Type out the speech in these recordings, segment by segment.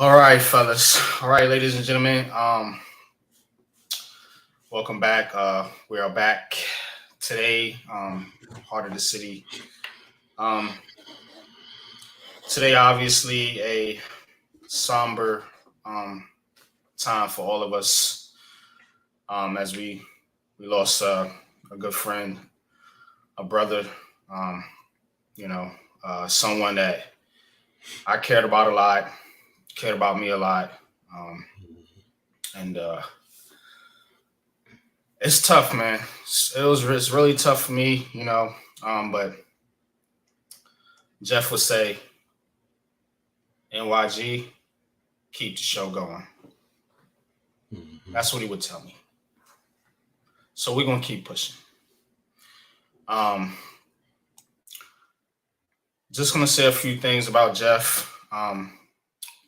All right, fellas. All right, ladies and gentlemen. Welcome back. We are back today. Heart of the city. Um, Today, obviously, a somber time for all of us. As we lost a good friend, a brother. Um, you know, someone that I cared about a lot, cared about me a lot, and it's tough, man. It's really tough for me, but Jeff would say, NYG, keep the show going. That's what he would tell me. So we're gonna keep pushing. Um, just gonna say a few things about Jeff,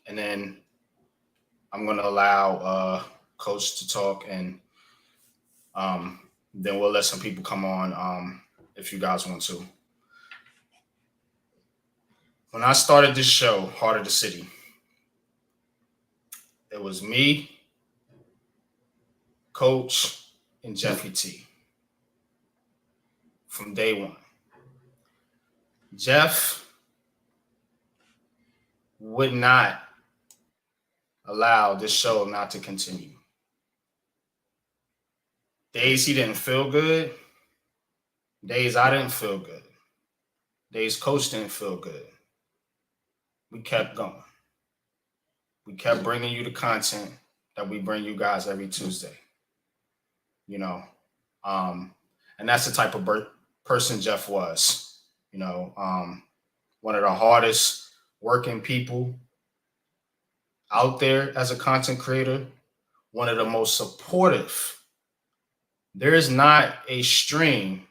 and then I'm gonna allow Coach to talk, and then we'll let some people come on if you guys want to. When I started this show, Heart of the City, it was me, Coach, and Jeffy T from day one. Jeff would not allow this show not to continue. Days he didn't feel good, days I didn't feel good, days Coach didn't feel good. We kept going. We kept bringing you the content that we bring you guys every Tuesday. You know, and that's the type of person Jeff was. One of the hardest working people out there as a content creator, one of the most supportive. There is not a stream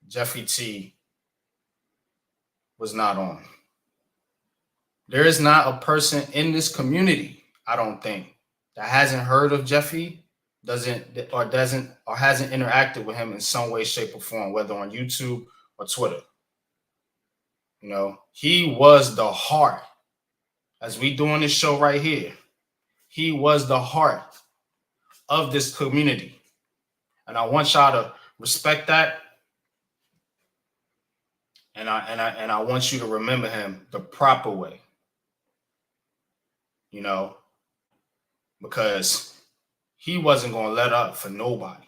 Jeffy T was not on. There is not a person in this community, I don't think, that hasn't heard of Jeffy, hasn't interacted with him in some way, shape, or form, whether on YouTube or Twitter. He was the heart. As we doing this show right here, he was the heart of this community. And I want y'all to respect that. And I want you to remember him the proper way. Because he wasn't going to let up for nobody.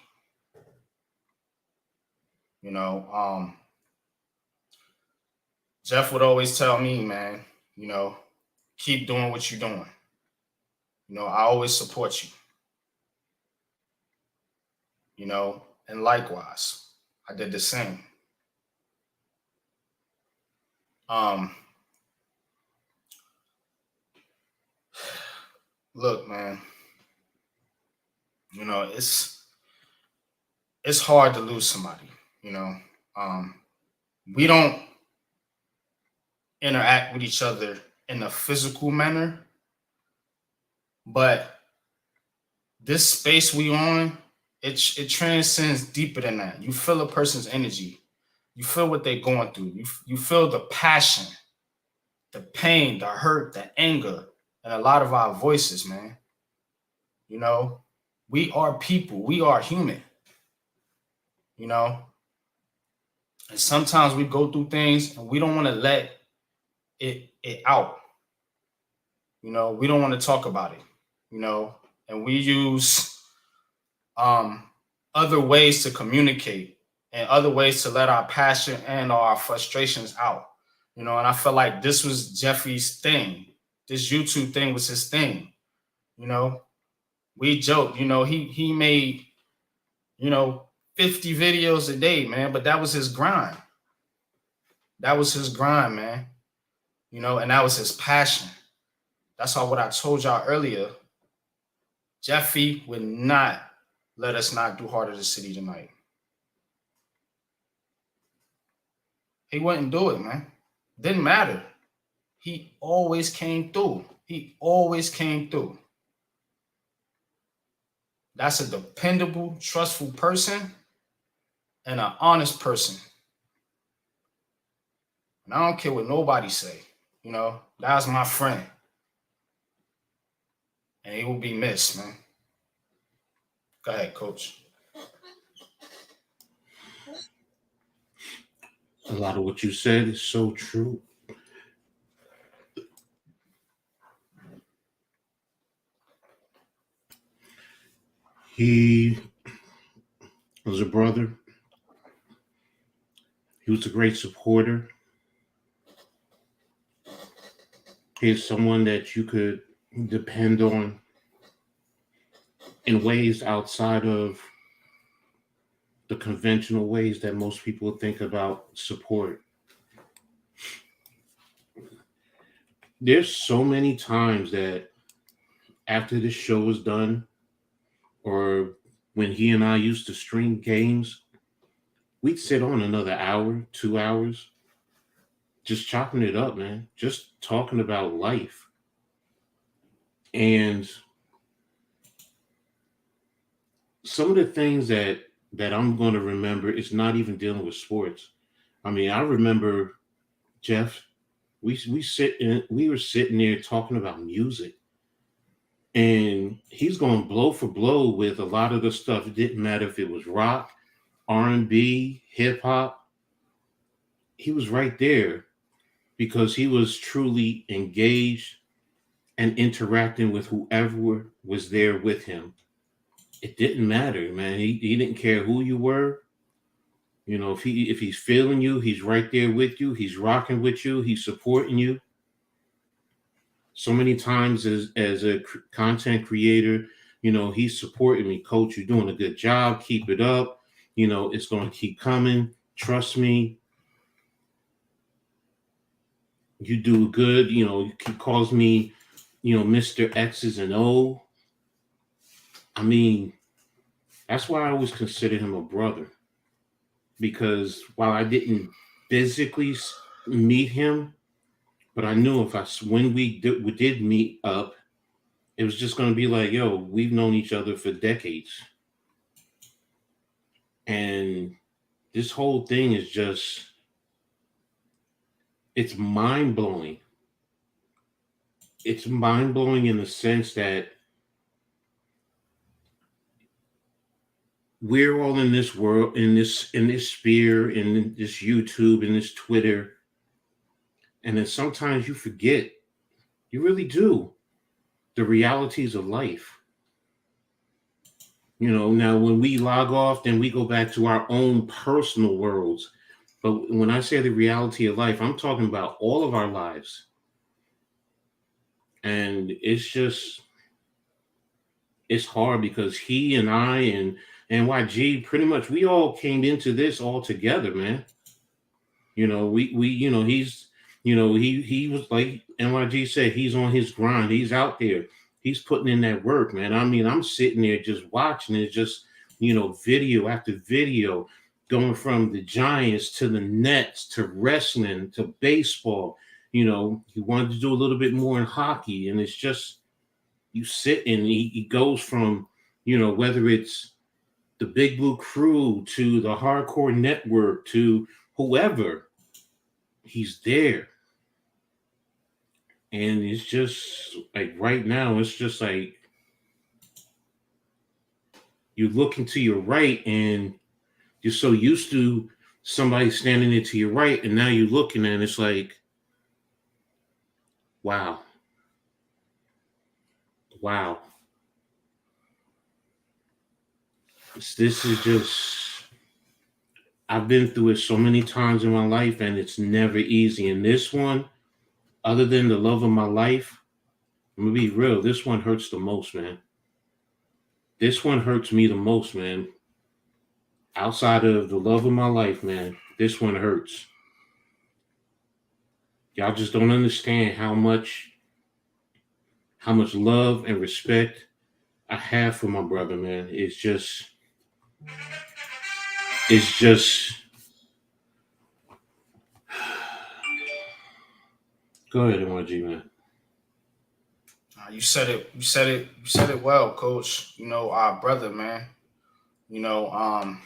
Jeff would always tell me, man, keep doing what you're doing. I always support you. And likewise, I did the same. Look, man, it's hard to lose somebody. We don't interact with each other in a physical manner, but this space we on, it transcends deeper than that. You feel a person's energy. You feel what they're going through. You feel the passion, the pain, the hurt, the anger, and a lot of our voices, man. We are people. We are human. And sometimes we go through things and we don't want to let it out. We don't want to talk about it. And we use other ways to communicate and other ways to let our passion and our frustrations out. And I felt like this was Jeffy's thing. This YouTube thing was his thing. We joked, he made, 50 videos a day, man, but that was his grind. That was his grind, man. And that was his passion. That's all what I told y'all earlier. Jeffy would not let us not do Heart of the City tonight. He wouldn't do it, man. Didn't matter. He always came through. He always came through. That's a dependable, trustful person and an honest person. And I don't care what nobody say. That's my friend. and he will be missed, man. Go ahead, Coach. A lot of what you said is so true. He was a brother. He was a great supporter. He's someone that you could depend on in ways outside of the conventional ways that most people think about support. There's so many times that after the show was done, or when he and I used to stream games, we'd sit on another hour, 2 hours, just chopping it up, man, just talking about life. And some of the things that I'm going to remember is not even dealing with sports. I mean, I remember Jeff. We were sitting there talking about music, and he's going blow for blow with a lot of the stuff. It didn't matter if it was rock, R&B, hip hop. He was right there because he was truly engaged and interacting with whoever was there with him. It didn't matter, man. He didn't care who you were. You know, if he's feeling you, he's right there with you. He's rocking with you. He's supporting you. So many times as a content creator, you know, he's supporting me. Coach, you're doing a good job. Keep it up. You know, it's going to keep coming. Trust me. You do good. You know, he calls me, you know, Mr. X's and O. I mean, that's why I always consider him a brother. Because while I didn't physically meet him, but I knew when we did meet up, it was just going to be like, yo, we've known each other for decades. And this whole thing is just, it's mind blowing. It's mind blowing in the sense that we're all in this world, in this sphere, in this YouTube, in this Twitter. And then sometimes you forget, you really do, the realities of life. You know, now when we log off, then we go back to our own personal worlds. But when I say the reality of life, I'm talking about all of our lives. And it's just, it's hard because he and I and NYG, pretty much, we all came into this all together, man. You know, we you know, he's, you know, he was like NYG said, he's on his grind. He's out there. He's putting in that work, man. I mean, I'm sitting there just watching it, just, you know, video after video, going from the Giants to the Nets to wrestling to baseball. You know, he wanted to do a little bit more in hockey, and it's just, you sit and he goes from, you know, whether it's the Big Blue Crew to the Hardcore Network to whoever, he's there. And it's just like right now, it's just like you look into your right and you're so used to somebody standing there to your right, and now you're looking and it's like, wow. Wow. This is just, I've been through it so many times in my life, and it's never easy. And this one, other than the love of my life, I'm gonna be real, this one hurts the most, man. This one hurts me the most, man. Outside of the love of my life, man, this one hurts. Y'all just don't understand how much love and respect I have for my brother, man. It's just go ahead, MYG, man. You said it. You said it. You said it well, Coach. You know, our brother, man. You know,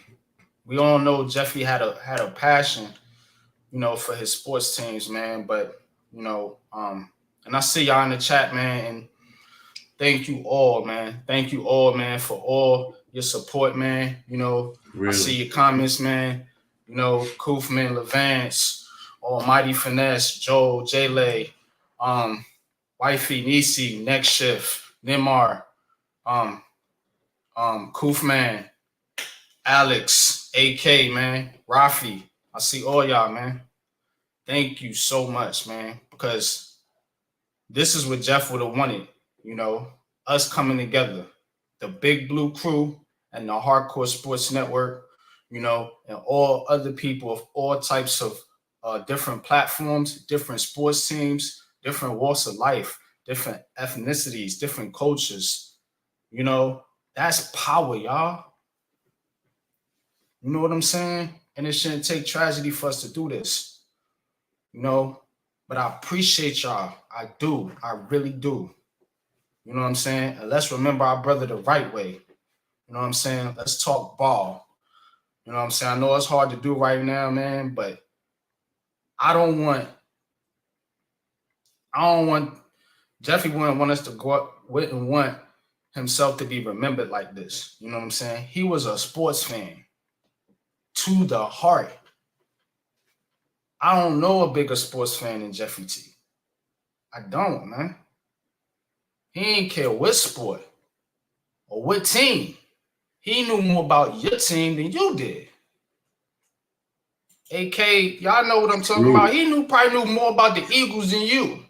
we all know Jeffy had a passion, you know, for his sports teams, man. But you know, and I see y'all in the chat, man, and thank you all, man. Thank you all, man, for all your support, man. You know, I see Really. your comments, man. You know, Koofman, Levance, Almighty Finesse, Joel, J-Lay, Wifey, Nisi, Next Shift, Nimar, um, Koofman, Alex, AK, man, Rafi. I see all y'all, man. Thank you so much, man, because this is what Jeff would have wanted, you know, us coming together, the Big Blue Crew and the Hardcore Sports Network, you know, and all other people of all types of different platforms, different sports teams, different walks of life, different ethnicities, different cultures. You know, that's power, y'all. You know what I'm saying? And it shouldn't take tragedy for us to do this, you know. But I appreciate y'all. I do. I really do. You know what I'm saying? And let's remember our brother the right way. You know what I'm saying? Let's talk ball. You know what I'm saying? I know it's hard to do right now, man, but I don't want Jeffy wouldn't want us to go up, wouldn't want himself to be remembered like this. You know what I'm saying? He was a sports fan to the heart. I don't know a bigger sports fan than Jeffy T. I don't, man. He ain't care what sport or what team. He knew more about your team than you did. AK, y'all know what I'm talking True. about. He probably knew more about the Eagles than you.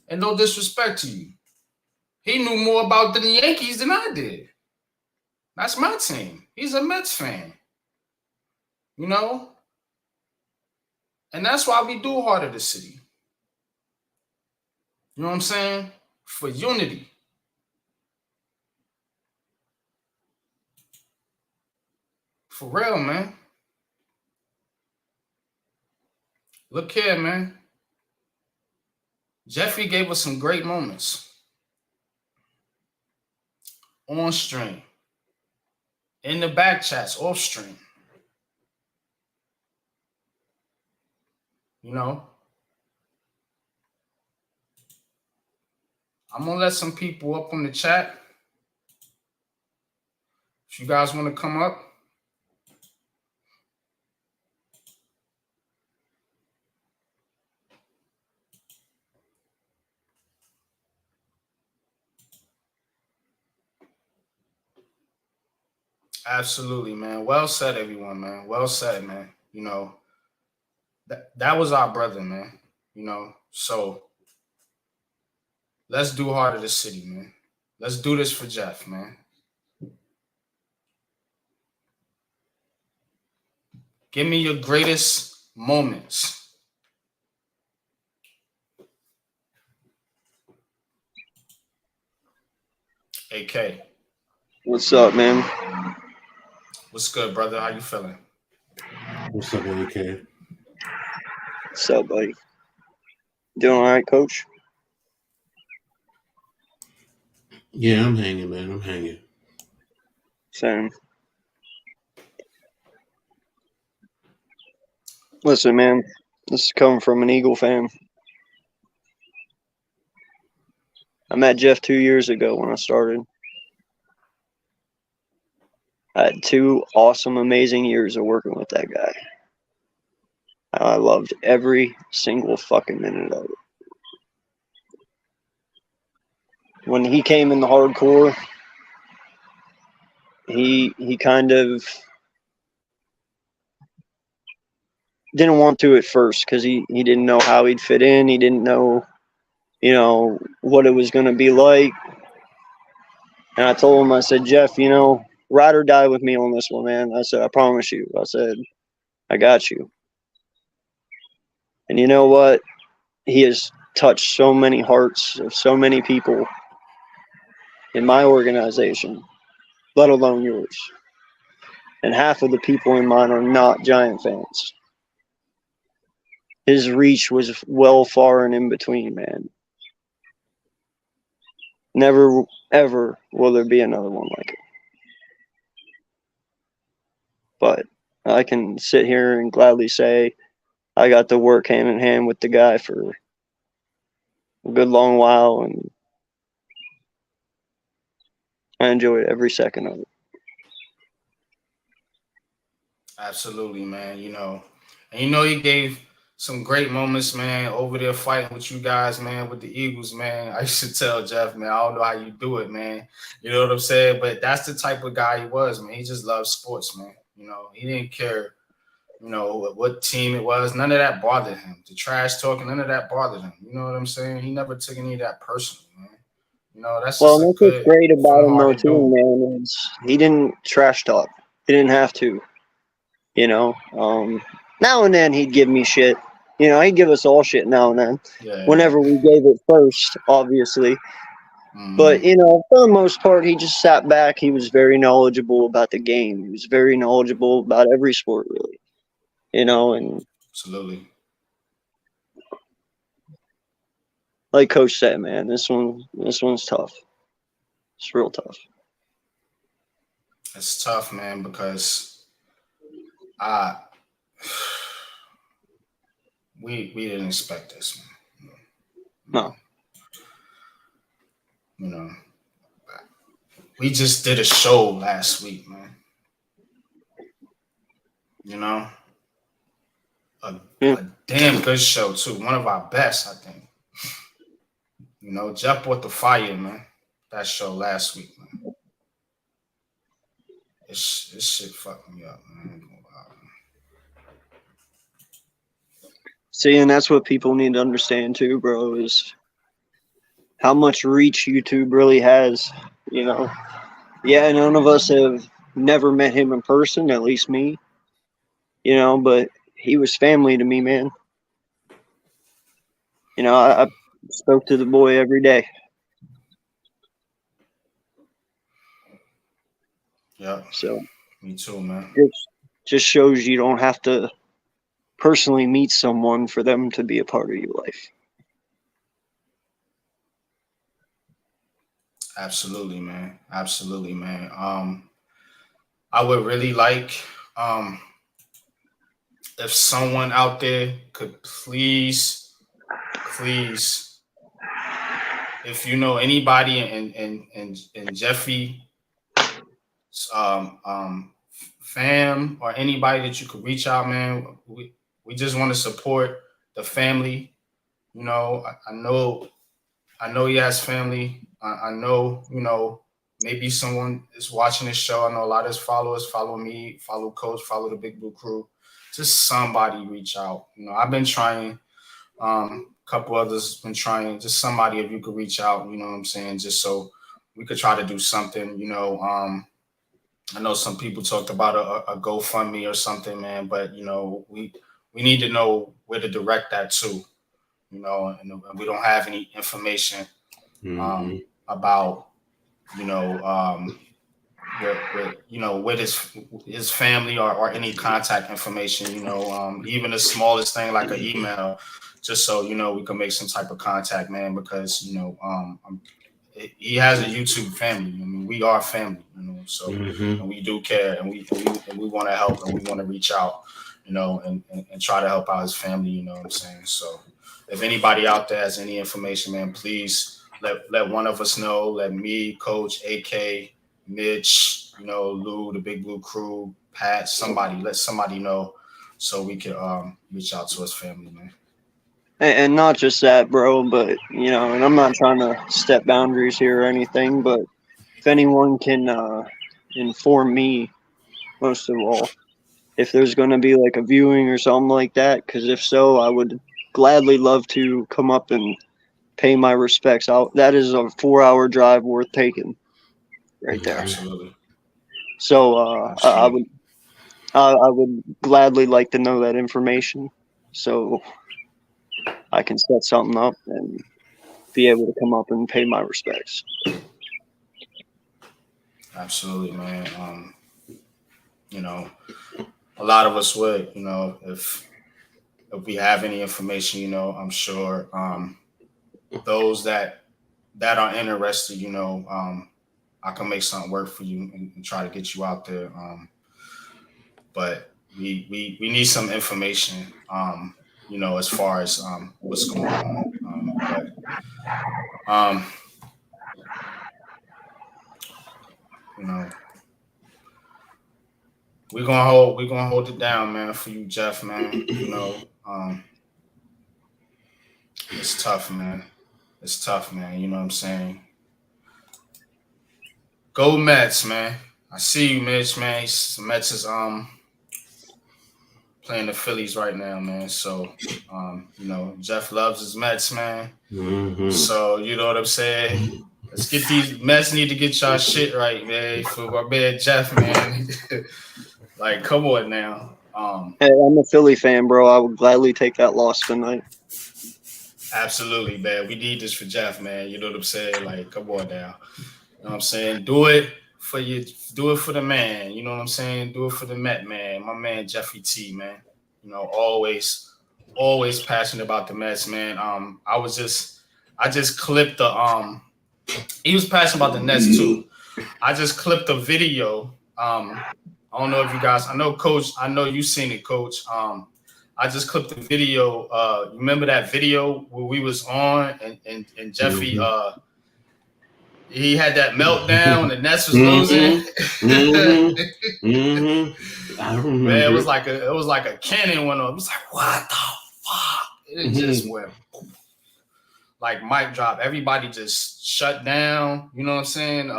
And no disrespect to you. He knew more about the Yankees than I did. That's my team. He's a Mets fan. You know? And that's why we do Heart of the City. You know what I'm saying? For unity. For real, man. Look here, man. Jeffy gave us some great moments. On stream. In the back chats, off stream. You know? I'm going to let some people up on the chat. If you guys want to come up. Absolutely, man. Well said, everyone, man. Well said, man. You know, that was our brother, man. You know, so let's do Heart of the City, man. Let's do this for Jeff, man. Give me your greatest moments. AK. What's up, man? What's good, brother? How you feeling? What's up, AK? What's up, buddy? Doing all right, coach? Yeah, I'm hanging, man. I'm hanging. Same. Listen, man, this is coming from an Eagle fan. I met Jeff 2 years ago when I started. I had 2 awesome, amazing years of working with that guy. I loved every single fucking minute of it. When he came in the hardcore, he kind of didn't want to at first because he didn't know how he'd fit in. He didn't know, what it was going to be like. And I told him, I said, Jeff, ride or die with me on this one, man. I said, I promise you. I said, I got you. And you know what? He has touched so many hearts of so many people in my organization, let alone yours. And half of the people in mine are not Giant fans. His reach was well, far, and in between, man. Never, ever will there be another one like it. But I can sit here and gladly say I got to work hand in hand with the guy for a good long while, and I enjoyed every second of it. Absolutely, man. And he gave some great moments, man, over there fighting with you guys, man, with the Eagles, man. I used to tell Jeff, man, I don't know how you do it, man. You know what I'm saying? But that's the type of guy he was, man. He just loved sports, man. He didn't care, what team it was. None of that bothered him. The trash talking, none of that bothered him. You know what I'm saying? He never took any of that personal, man. That's Well, just a that's what's good, great about him, though, fun-hearted too, dude. man, is he didn't trash talk. He didn't have to, Now and then he'd give me shit. He'd give us all shit now and then. Yeah. Whenever we gave it first, obviously. Mhm. But, for the most part, he just sat back. He was very knowledgeable about the game. He was very knowledgeable about every sport, really. And Absolutely. like Coach said, man, this one's tough. It's real tough. It's tough, man, because we didn't expect this, man. No. We just did a show last week, man. A damn good show too. One of our best, I think. Jeff brought the fire, man. That show last week, man. This shit fucked me up, man. See, and that's what people need to understand too, bro, is how much reach YouTube really has. Yeah, none of us have never met him in person, at least me. But he was family to me, man. I spoke to the boy every day. Yeah. So me too, man. it just shows you don't have to personally meet someone for them to be a part of your life. Absolutely, man. Absolutely, man. I would really like if someone out there could please, if you know anybody in Jeffy fam or anybody that you could reach out, man. We just want to support the family. I know he has family. I know, maybe someone is watching this show. I know a lot of his followers follow me, follow Coach, follow the Big Blue Crew. Just somebody reach out. I've been trying. A couple others been trying. Just somebody, if you could reach out, you know what I'm saying, just so we could try to do something. I know some people talked about a GoFundMe or something, man, but we need to know where to direct that to. And we don't have any information about with his family or any contact information. Even the smallest thing like an email, just so we can make some type of contact, man. Because he has a YouTube family. I mean, we are family, so and we do care, and we want to help, and we want to reach out, and try to help out his family. You know what I'm saying? So if anybody out there has any information, man, please let one of us know. Let me, Coach, AK, Mitch, Lou, the Big Blue Crew, Pat, let somebody know so we can reach out to his family, man. And not just that, bro, but, and I'm not trying to step boundaries here or anything, but if anyone can inform me, most of all, if there's going to be like a viewing or something like that, because if so, I would gladly love to come up and pay my respects. That is a 4-hour drive worth taking right there. Absolutely. So Absolutely. I would gladly like to know that information so I can set something up and be able to come up and pay my respects. Absolutely, man. A lot of us would, if we have any information, I'm sure those that are interested, I can make something work for you and try to get you out there. But we need some information, as far as what's going on. You know, we're gonna hold it down, man, for you, Jeff, man. You know, it's tough, man. It's tough, man. You know what I'm saying? Go Mets, man. I see you, Mitch, man. Mets is playing the Phillies right now, man. So you know, Jeff loves his Mets, man. Mm-hmm. So you know what I'm saying? Let's get these Mets need to get y'all shit right, man. For my man Jeff, man. Like, come on now. Hey, I'm a Philly fan, bro. I would gladly take that loss tonight. Absolutely, man. We need this for Jeff, man. You know what I'm saying? Like, come on now. You know what I'm saying? Do it for you. Do it for the man. You know what I'm saying? Do it for the Met, man. My man Jeffy T, man. You know, always passionate about the Mets, man. I just clipped the he was passionate about the Nets too. I just clipped a video. I don't know if you guys, I know Coach, I know you've seen it, Coach. I just clipped the video. Remember that video where we was on and Jeffy he had that meltdown, the Nets was losing. I remember. Man, it was like a cannon went off. It was like, what the fuck? It just went like mic drop. Everybody just shut down. You know what I'm saying?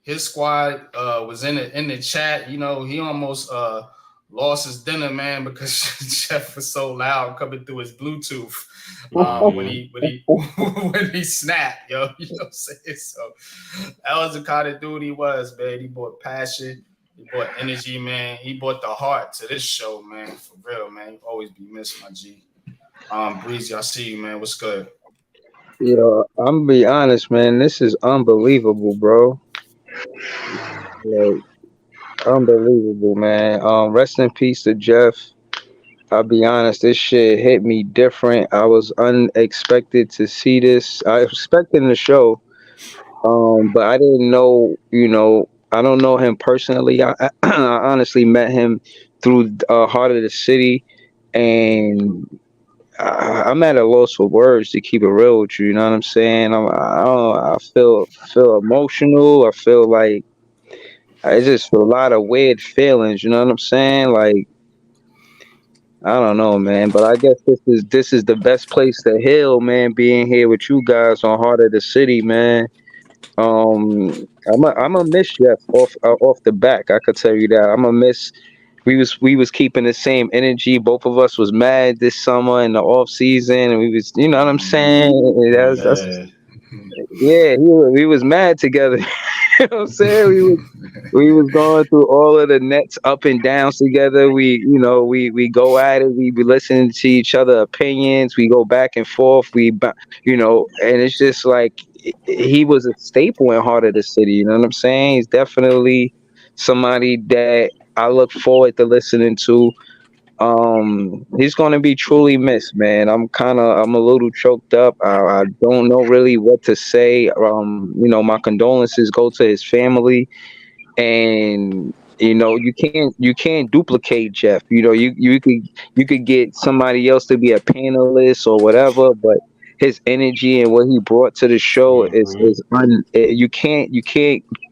His squad was in the chat. You know, he almost lost his dinner, man, because Jeff was so loud coming through his Bluetooth when he snapped, yo. You know what I'm saying? So that was the kind of dude he was, man. He brought passion, he brought energy, man. He brought the heart to this show, man. For real, man. You always be missed, my G. Breezy, I see you, man. What's good? Yo, I'm gonna be honest, man. This is unbelievable, bro. Like, unbelievable, man. Rest in peace to Jeff. I'll be honest, this shit hit me different. I was unexpected to see this. I was expecting the show, but I didn't know. I don't know him personally. I honestly met him through Heart of the City, and I'm at a loss for words to keep it real with you. You know what I'm saying? I don't. I feel emotional. I feel like I just feel a lot of weird feelings. You know what I'm saying? Like, I don't know, man. But I guess this is the best place to heal, man. Being here with you guys on Heart of the City, man. I'm a miss Jeff off the back. I could tell you that. I'm a miss. We was keeping the same energy. Both of us was mad this summer in the off season, and we was, you know what I'm saying. That's Yeah. yeah. We was mad together. You know what I'm saying? We was going through all of the nets up and downs together. We go at it. We be listening to each other opinions. We go back and forth. And it's just like he was a staple in Heart of the City. You know what I'm saying? He's definitely somebody that I look forward to listening to. He's gonna be truly missed, man. I'm a little choked up. I don't know really what to say. My condolences go to his family, and you can't duplicate Jeff. You could get somebody else to be a panelist or whatever, but his energy and what he brought to the show you can't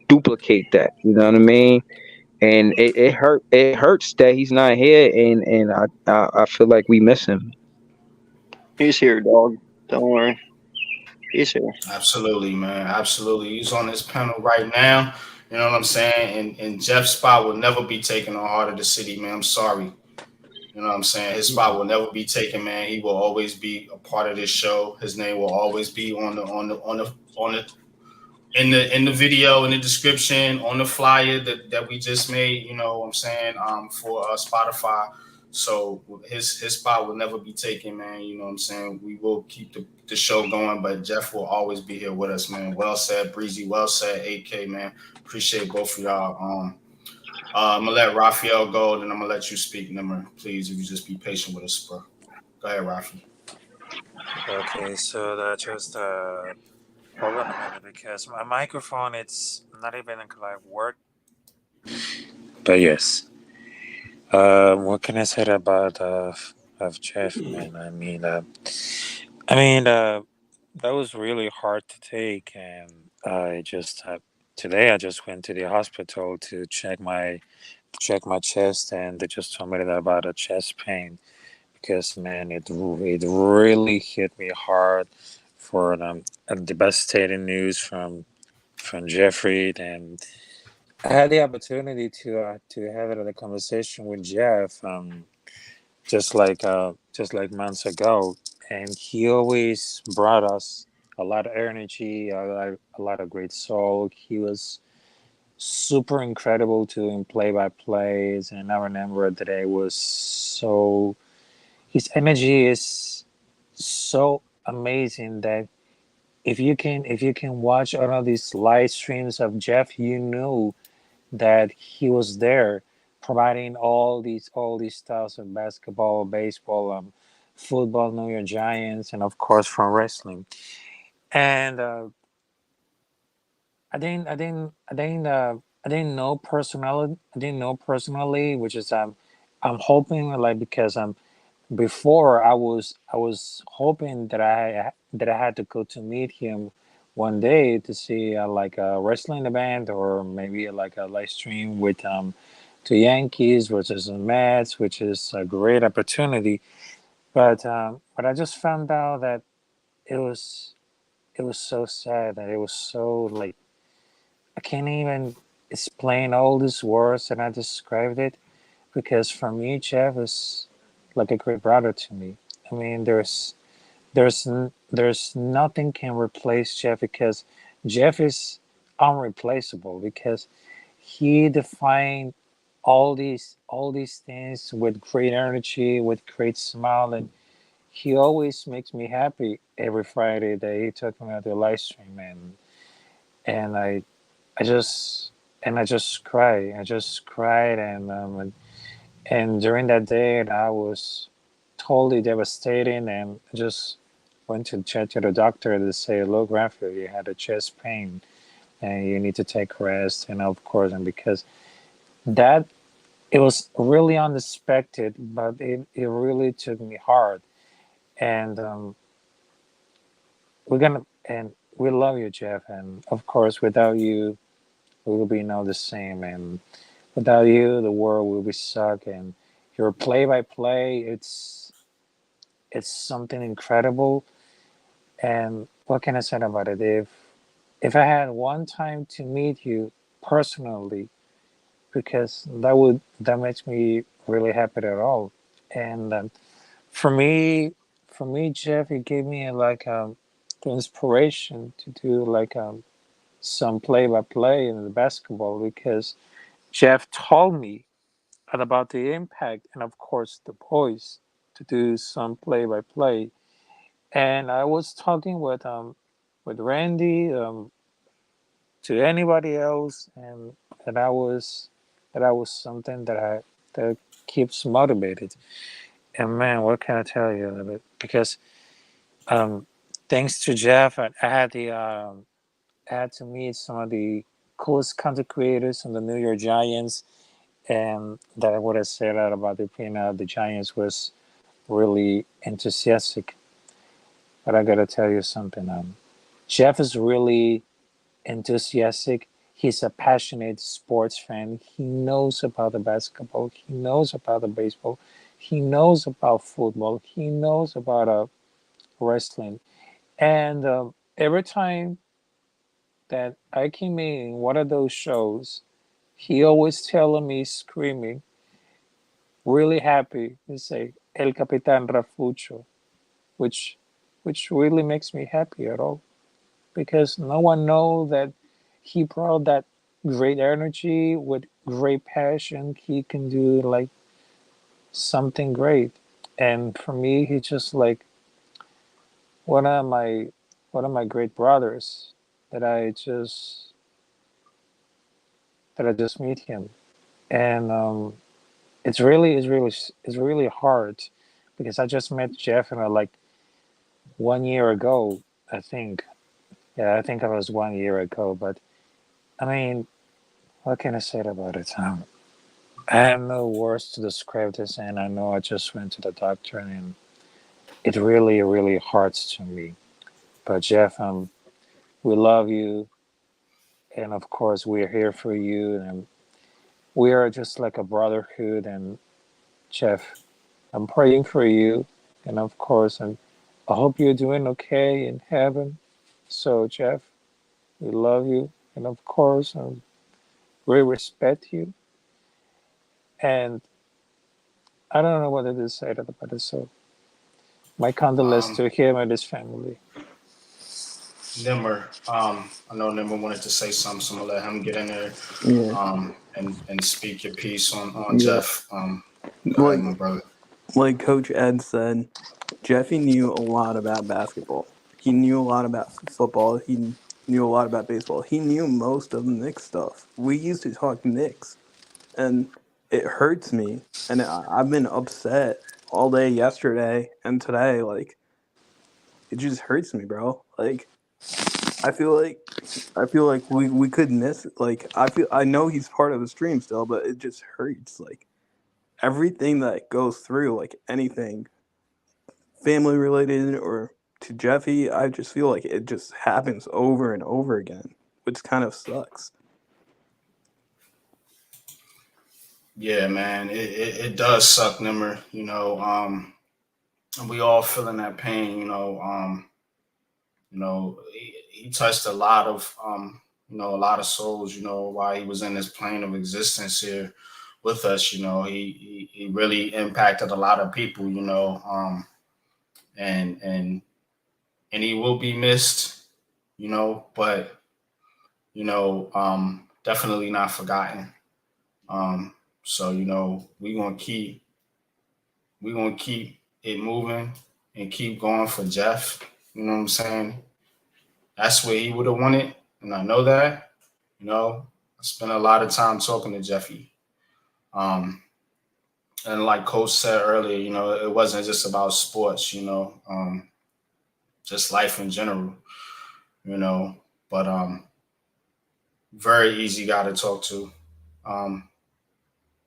duplicate that. You know what I mean? And it hurts that he's not here, and I feel like we miss him. He's here, dog. Don't worry. He's here. Absolutely, man. Absolutely. He's on this panel right now. You know what I'm saying? And Jeff's spot will never be taken on Heart of the City, man. I'm sorry. You know what I'm saying? His spot will never be taken, man. He will always be a part of this show. His name will always be in the video, in the description, on the flyer that we just made, you know what I'm saying, for Spotify. So his spot will never be taken, man. You know what I'm saying? We will keep the show going, but Jeff will always be here with us, man. Well said, Breezy. Well said, AK, man. Appreciate both of y'all. I'm gonna let Raphael go, then I'm gonna let you speak, Nimmer. Please, if you just be patient with us, bro. Go ahead, Raphael. Okay, so just hold on a minute because my microphone it's not even like work. But yes, what can I say about of Jeff, man? I mean, that was really hard to take, and I just have today I just went to the hospital to check my chest, and they just told me that about a chest pain because man, it really hit me hard for a devastating news from Jeffrey. And I had the opportunity to have a conversation with Jeff, just like months ago, and he always brought us a lot of energy, a lot of great soul. He was super incredible to in play by plays, and I remember that it was so his energy is so amazing that if you can watch all of these live streams of Jeff, you know that he was there providing all these styles of basketball, baseball, football, New York Giants, and of course from wrestling. And I didn't know personally. I didn't know personally, which is I'm hoping like because before I was hoping that I had to go to meet him one day to see like a wrestling event or maybe like a live stream with the Yankees versus the Mets, which is a great opportunity. But I just found out that it was it was so sad that it was so like I can't even explain all these words and I described it because for me Jeff is like a great brother to me. I mean, there's nothing can replace Jeff because Jeff is unreplaceable because he defined all these things with great energy, with great smile, and he always makes me happy every Friday that he took me out to the live stream and I just I just cry. I just cried and during that day I was totally devastated and just went to check to the doctor to say, look, Raphael, you had a chest pain and you need to take rest. And of course, and because that it was really unexpected, but it really took me hard. And we're gonna and we love you, Jeff. And of course, without you, we will be not the same. And without you, the world will be suck. And your play-by-play, it's something incredible. And what can I say about it? If I had one time to meet you personally, because that makes me really happy at all. And for me, for me, Jeff, it gave me like the inspiration to do like some play-by-play in the basketball because Jeff told me about the impact and of course the boys to do some play-by-play. And I was talking with Randy to anybody else, and that I was something that keeps motivated. And man, what can I tell you a bit? Because um, thanks to Jeff, I had to meet some of the coolest content creators from the New York Giants, and that what I said out about the the Giants was really enthusiastic. But I gotta tell you something. Jeff is really enthusiastic. He's a passionate sports fan. He knows about the basketball. He knows about the baseball. He knows about football. He knows about wrestling. And every time that I came in one of those shows, he always telling me, screaming, really happy. He say, "El Capitan Rafucho," which which really makes me happy at all. Because no one know that he brought that great energy with great passion. He can do like something great. And for me, he's just like one of my one of my great brothers that I just meet him. And it's really hard because I just met Jeff like 1 year ago, I think. Yeah, I think it was 1 year ago. But I mean, what can I say about it? I have no words to describe this, and I know I just went to the doctor, and it really, really hurts to me. But Jeff, we love you. and of course we're here for you, and we are just like a brotherhood. And Jeff, I'm praying for you, and of course, and I hope you're doing okay in heaven. So, Jeff, we love you, and of course, we respect you. And I don't know whether to say that about it. So, my condolences to him and his family. Nimmer, I know Nimmer wanted to say something, so I'm gonna let him get in there, Yeah, and speak your piece on yeah. Jeff. Go ahead, Like my brother. like Coach Ed said, Jeffy knew a lot about basketball. He knew a lot about football. He knew a lot about baseball. He knew most of the Knicks stuff. We used to talk Knicks, and it hurts me. And I've been upset all day yesterday and today. Like, it just hurts me, bro. Like, I feel like we could miss. Like, I know he's part of the stream still, but it just hurts. Like, everything that goes through, like anything family related or to Jeffy, I just feel like it just happens over and over again, which kind of sucks. Yeah, man, it does suck, Nimmer. And we all feeling that pain. He touched a lot of a lot of souls. While he was in this plane of existence here with us. He really impacted a lot of people. And he will be missed. But definitely not forgotten. So we gonna keep it moving and keep going for Jeff. You know what I'm saying? That's where he would have wanted, and I know that. I spent a lot of time talking to Jeffy. Um, and like Coach said earlier, it wasn't just about sports. Just life in general. You know, but very easy guy to talk to um,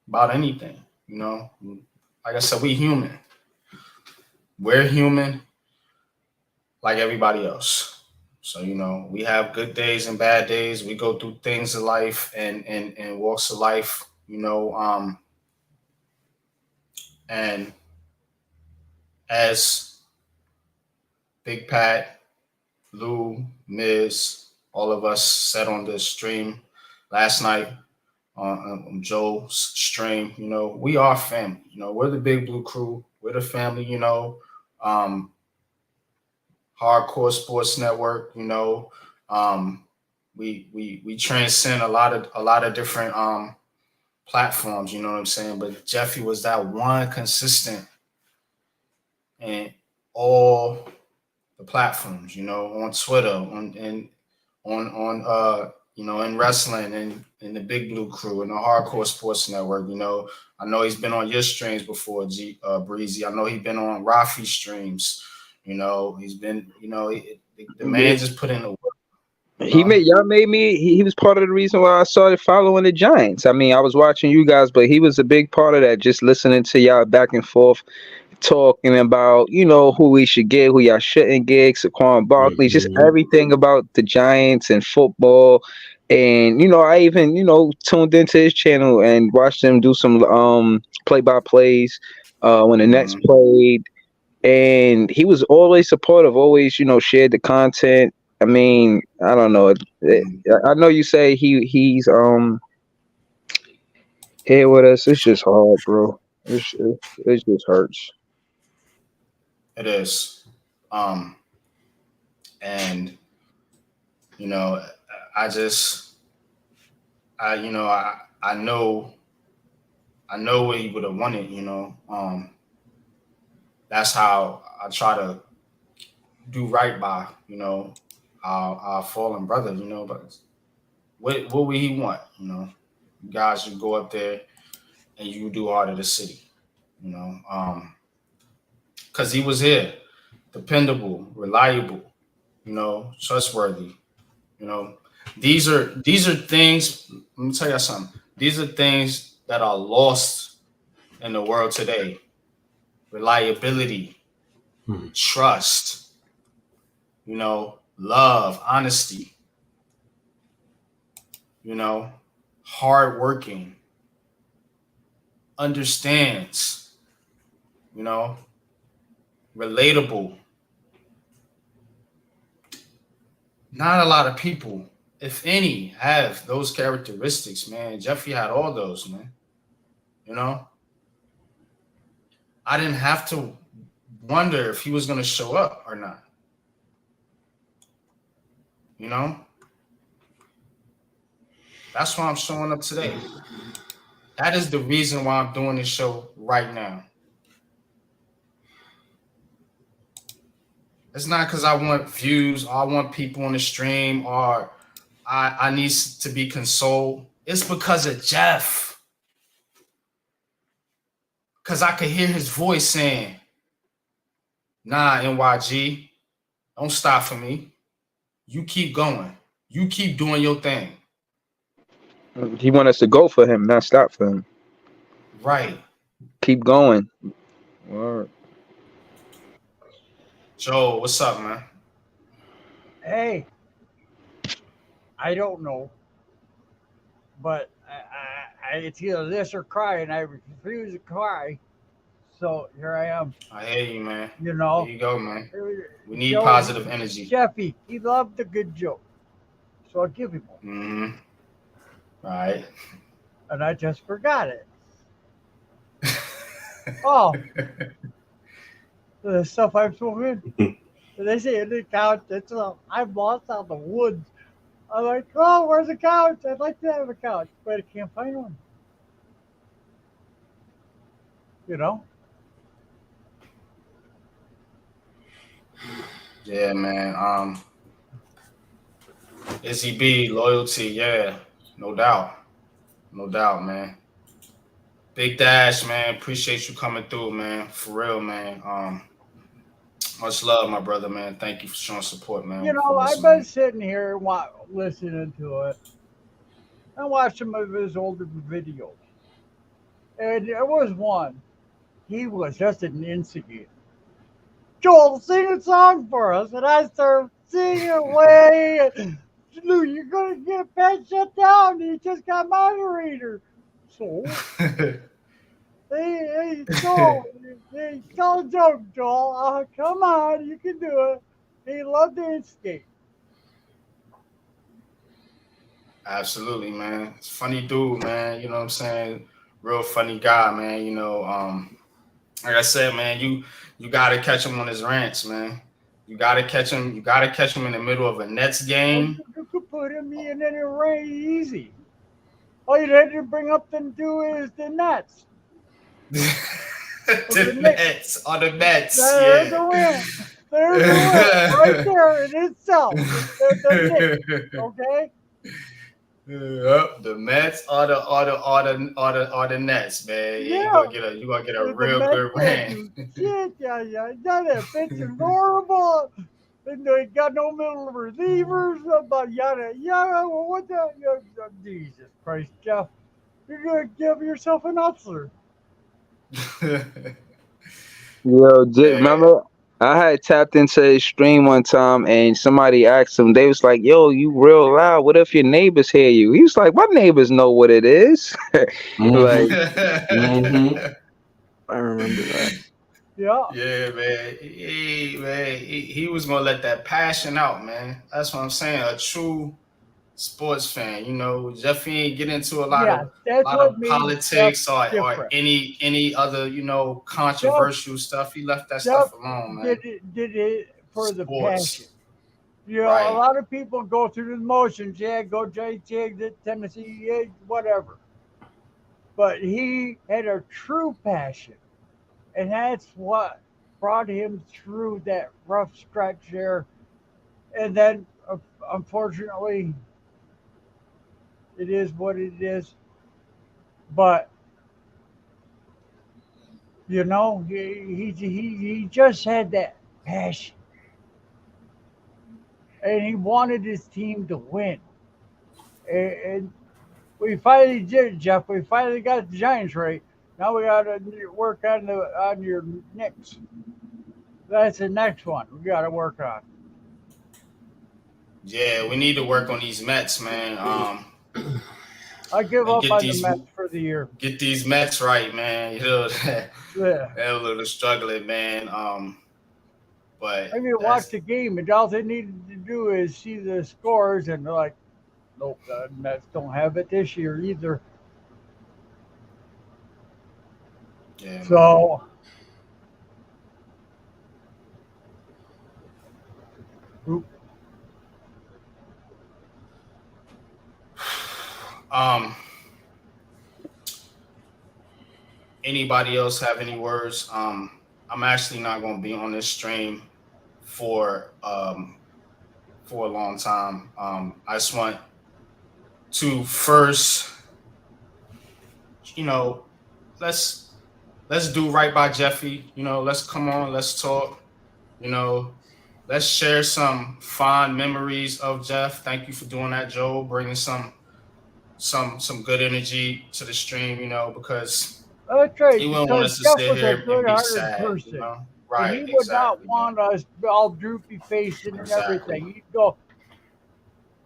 about anything. Like I said, we human. We're human like everybody else. So, we have good days and bad days. We go through things in life and walks of life, and as Big Pat, Lou, Miz, all of us said on the stream last night on Joe's stream, we are family. We're the Big Blue Crew. We're the family, um, Hardcore Sports Network. We transcend a lot of different platforms. You know what I'm saying? But Jeffy was that one consistent in all the platforms. On Twitter, in wrestling and in the Big Blue Crew and the Hardcore Sports Network. I know he's been on your streams before, Breezy. I know he's been on Rafi streams. He's been. The man just put in the work. He was part of the reason why I started following the Giants. I mean, I was watching you guys, but he was a big part of that, just listening to y'all back and forth talking about, who we should get, who y'all shouldn't get, Saquon Barkley, just Mhm. everything about the Giants and football. And, I even, tuned into his channel and watched him do some play by plays when the Nets Mhm. played. And he was always supportive, always, shared the content. I mean, I don't know. I know you say he's here with us. It's just hard, bro. It just hurts. It is. And I just I know what he would have wanted. That's how I try to do right by our fallen brother. But what would he want? You guys should go up there and you do Heart of the City. Because he was here, dependable, reliable, trustworthy. You know, these are things. Let me tell you something. These are things that are lost in the world today. Reliability, Hmm. trust, love, honesty. you know, hardworking, understands, you know, relatable. Not a lot of people, if any, have those characteristics, man. Jeffy had all those, man. You know, I didn't have to wonder if he was going to show up or not. You know, that's why I'm showing up today. That is the reason why I'm doing this show right now. It's not because I want views or I want people on the stream or I need to be consoled. It's because of Jeff. Because I could hear his voice saying, nah, NYG, don't stop for me. You keep going. You keep doing your thing. He want us to go for him, not stop for him. Right. Keep going. Word. Joe, what's up, man? Hey, I don't know, but it's either this or cry, and I refuse to cry. So here I am. I hear you, man. You know. There you go, man. We need Joe, positive energy. Jeffy, he loved a good joke, so I'll give him one. Mm-hmm. All right. And I just forgot it. Oh, the stuff I've spoken. They say in the couch, I'm lost out in the woods. I'm like, oh, where's the couch? I'd like to have a couch, but I can't find one. You know? Yeah, man. Izzy B, loyalty, yeah, no doubt. No doubt, man. Big Dash, man. Appreciate you coming through, man. For real, man. Much love, my brother, man. Thank you for showing support, man. You know, I've been sitting here listening to it. I watched some of his older videos. And there was one. He was just an instigator. Joel, sing a song for us. And I started singing away. Lou, you're going to get Pat shut down. He just got moderator. So, hey, Joel, tell a joke, Joel. Come on, you can do it. He loved to instigate. Absolutely, man. It's a funny dude, man. You know what I'm saying? Real funny guy, man. You know, like I said, man, you gotta catch him on his rants, man. You gotta catch him. You gotta catch him in the middle of a Nets game. You could put him in any rain easy. All you had to bring up and do is the Nets. The Nets on the Mets. There's yeah. a win. There's a win right there in itself. Okay. The Mets or the Nets, man. Yeah. You gonna get a real good rant. Shit, yeah. That pitch is horrible. And they got no middle relievers. But yada. Well, what the? Jesus Christ, Jeff. You're gonna give yourself an ulcer. Yo, remember I had tapped into his stream one time and somebody asked him, they was like, yo, you real loud. What if your neighbors hear you? He was like, my neighbors know what it is. Like, I remember that. Yeah. Yeah, man. He was gonna let that passion out, man. That's what I'm saying. A true sports fan, you know. Jeffy ain't get into a lot of politics or any other, you know, controversial stuff. He left that stuff alone, man. Did it for the passion. You know, Right. A lot of people go through the motions. Yeah, go JT, Tennessee, yeah, whatever. But he had a true passion. And that's what brought him through that rough stretch there. And then, unfortunately, it is what it is. But, you know, he just had that passion. And he wanted his team to win. And we finally did, Jeff. We finally got the Giants right. Now we got to work on your Knicks. That's the next one we got to work on. Yeah, we need to work on these Mets, man. I give and up on the Mets for the year. get these Mets right, man. You know, Yeah. they're a little struggling, man. But I mean, watch the game, and all they needed to do is see the scores, and they're like, nope, the Mets don't have it this year either. yeah, man. So, Anybody else have any words? I'm actually not going to be on this stream for a long time. I just want to first, you know, let's do right by Jeffy. You know, let's come on, let's talk. You know, let's share some fond memories of Jeff. Thank you for doing that, Joe. Bringing some good energy to the stream. You know, because that's right, he wouldn't want us because to Jeff sit was a here and be good-hearted sad. person. You know, And right? he would not Exactly, want man. us all droopy faced and Exactly. everything. He'd go,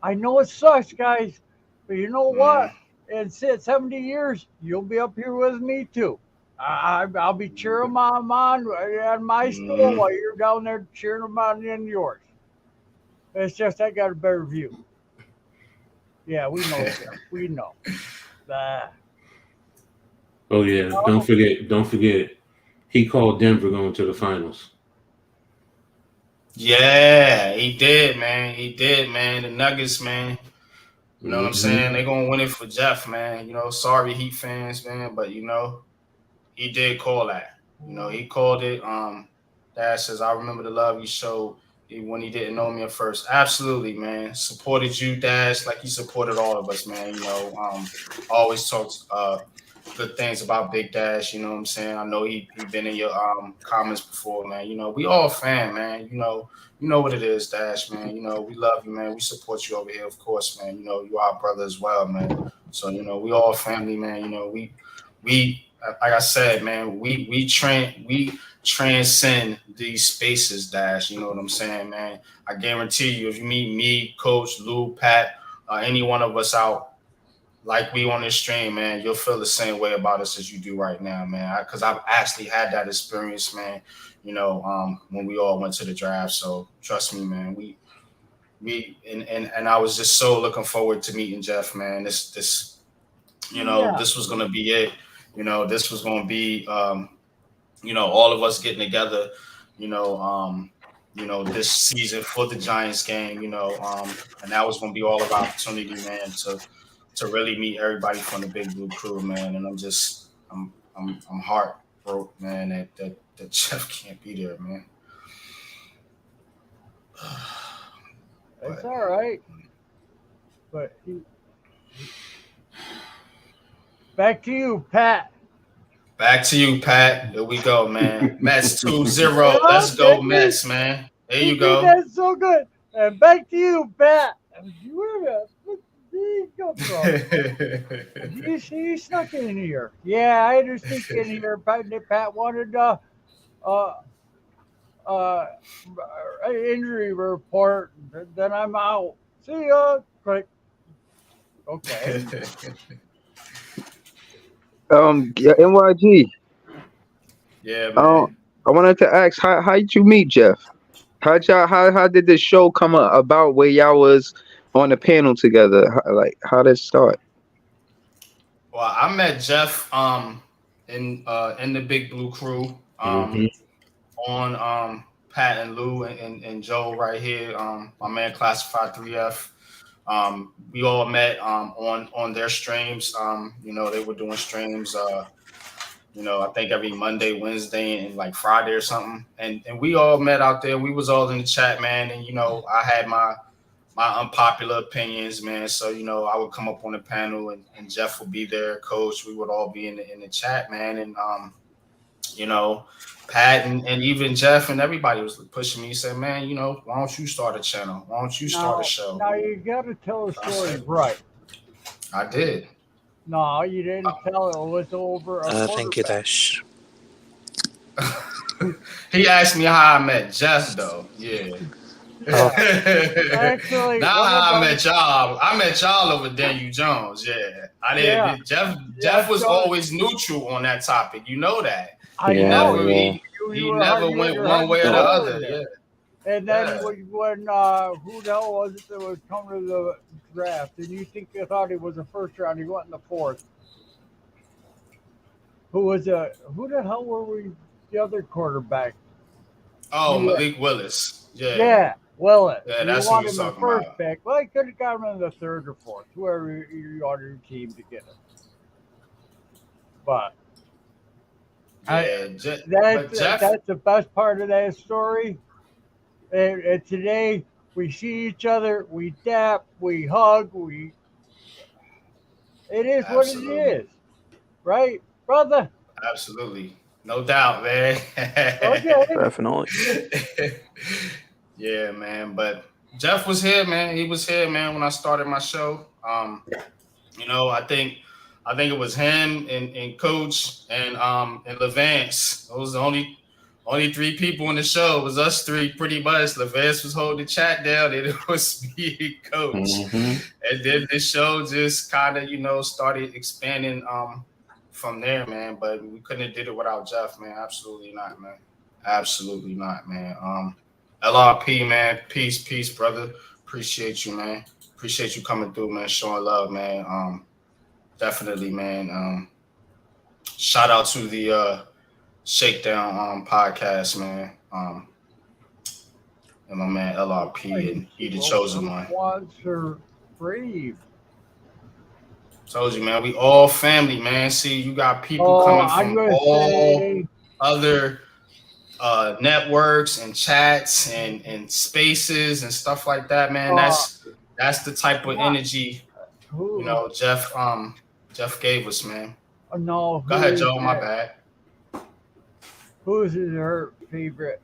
I know it sucks, guys, but you know what? In 70 years, you'll be up here with me too. I'll be cheering them on my stool while you're down there cheering them on in yours. It's just I got a better view. Yeah, we know, Jeff. We know. Oh yeah, don't forget. He called Denver going to the finals. Yeah, he did, man. He did, man. The Nuggets, man. You know what I'm saying? They're gonna win it for Jeff, man. You know, sorry Heat fans, man, but you know, he did call that. You know, he called it. Dad says, I remember the love you showed when he didn't know me at first. Absolutely, man. Supported you, Dash, like he supported all of us, man. You know, always talked good things about Big Dash. You know what I'm saying? I know he been in your comments before, man. You know, we all fan, man. You know what it is, Dash, man. You know, we love you, man. We support you over here, of course, man. You know, you are our brother as well, man. So, you know, we all family, man. You know, we like I said, man, we transcend these spaces, Dash. You know what I'm saying, man? I guarantee you, if you meet me, Coach, Lou, Pat, any one of us out like we on this stream, man, you'll feel the same way about us as you do right now, man. Because I've actually had that experience, man. You know, when we all went to the draft. So trust me, man. And I was just so looking forward to meeting Jeff, man. This you know, this was gonna be it. You know, this was gonna be you know, all of us getting together, you know, this season for the Giants game, you know, and that was gonna be all of our opportunity, man, to really meet everybody from the Big Blue Crew, man. And I'm heartbroken, man, that Jeff can't be there, man. It's all right. But back to you, Pat. Back to you, Pat. Here we go, man. Mets 2-0. Let's go, Mets, man. There you go. That's so good. And back to you, Pat. Where did he come from? He snuck in here. Yeah, I had to sneak in here. Pat wanted injury report. Then I'm out. See ya. Click. Okay. NYG. Yeah, man. I wanted to ask, how did you meet Jeff? How did this show come about where y'all was on the panel together? How did it start? Well, I met Jeff in the Big Blue Crew on Pat and Lou and Joe right here. My man Classified 3F. We all met on their streams. You know, they were doing streams you know, I think every Monday, Wednesday, and like Friday or something. And we all met out there. We was all in the chat, man. And, you know, I had my unpopular opinions, man. So, you know, I would come up on the panel and Jeff would be there, Coach. We would all be in the chat, man. And, you know, Pat and even Jeff and everybody was pushing me, saying, man, you know, why don't you start a channel? Why don't you start a show? Now you got to tell the story right. I did. No, you didn't tell it. It was over. Thank you, Dash. He asked me how I met Jeff, though. Yeah. Yeah. Actually, Nah, one of I my met y'all. I met y'all over Daniel Jones. Yeah, I didn't. yeah, Jeff was Jones. always neutral on that topic. You know that. I He Yeah, know never yeah. he were never you went were one way or the hardcore other. with Yeah, it. And then yeah, when who the hell was it that was coming to the draft? And you think you thought he was a first round? He went in the fourth. Who the hell were we? The other quarterback. Oh, You Malik Willis. Yeah, yeah, Willis. yeah, You that's who want you're him in talking first about. pick. Well, you could have got him in the third or fourth, whoever you on your team to get him. But Yeah, but Jeff. that's the best part of that story. And today we see each other, we dap, we hug, it is what it Absolutely, is, right, brother? absolutely, no doubt, man. Okay. Definitely. Yeah, man. But Jeff was here, man. He was here, man, when I started my show. I think it was him and Coach and Levance. Those were the only three people in the show. It was us three pretty much. Levance was holding the chat down, and it was me and Coach. Mm-hmm. And then the show just kind of, started expanding from there, man. But we couldn't have did it without Jeff, man. Absolutely not, man. Absolutely not, man. LRP, man. Peace, brother. Appreciate you, man. Appreciate you coming through, man. Showing love, man. Definitely, man. Shout out to the Shakedown podcast, man. And my man LRP and he the chosen one. Wants her brave. Told you, man. We all family, man. See, you got people coming from all other networks and chats and spaces and stuff like that, man. That's the type of energy, Jeff gave us, man. No. Go ahead, Joe. My bad. Who's her favorite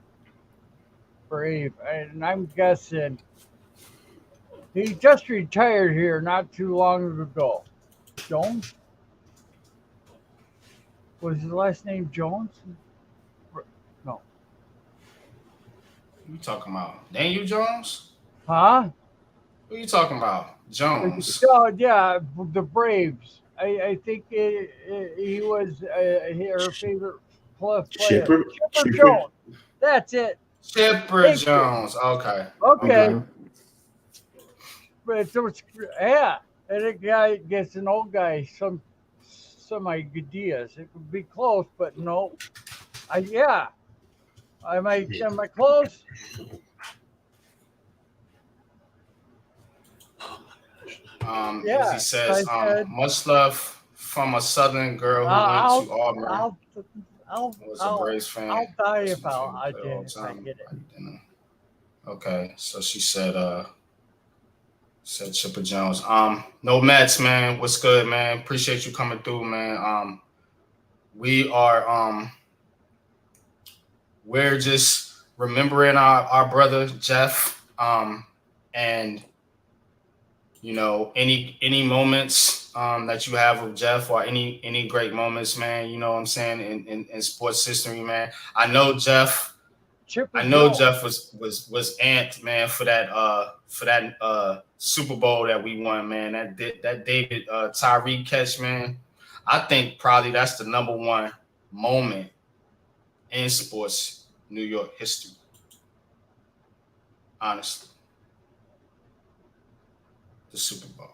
brave? And I'm guessing he just retired here not too long ago. Jones? Was his last name Jones? No. Who you talking about? Daniel Jones? Huh? Who you talking about? Jones. Oh, yeah, the Braves. I think he was her favorite player. Chipper Jones. That's it. Chipper Jones. Okay. Okay. But yeah, and a guy gets an old guy some ideas. It would be close, but no. Am I close? As he says, much love from a Southern girl who went to Auburn. Was a Braves fan. I'll die if I get it. Okay, so she said Chipper Jones. No Mets, man. What's good, man? Appreciate you coming through, man. We are we're just remembering our brother Jeff. And any moments that you have with Jeff or any great moments, man, you know what I'm saying, in sports history, man. I know Jeff Jeff was amped, man, for that Super Bowl that we won, man. That David Tyree catch, man. I think probably that's the number one moment in sports New York history. Honestly. The Super Bowl.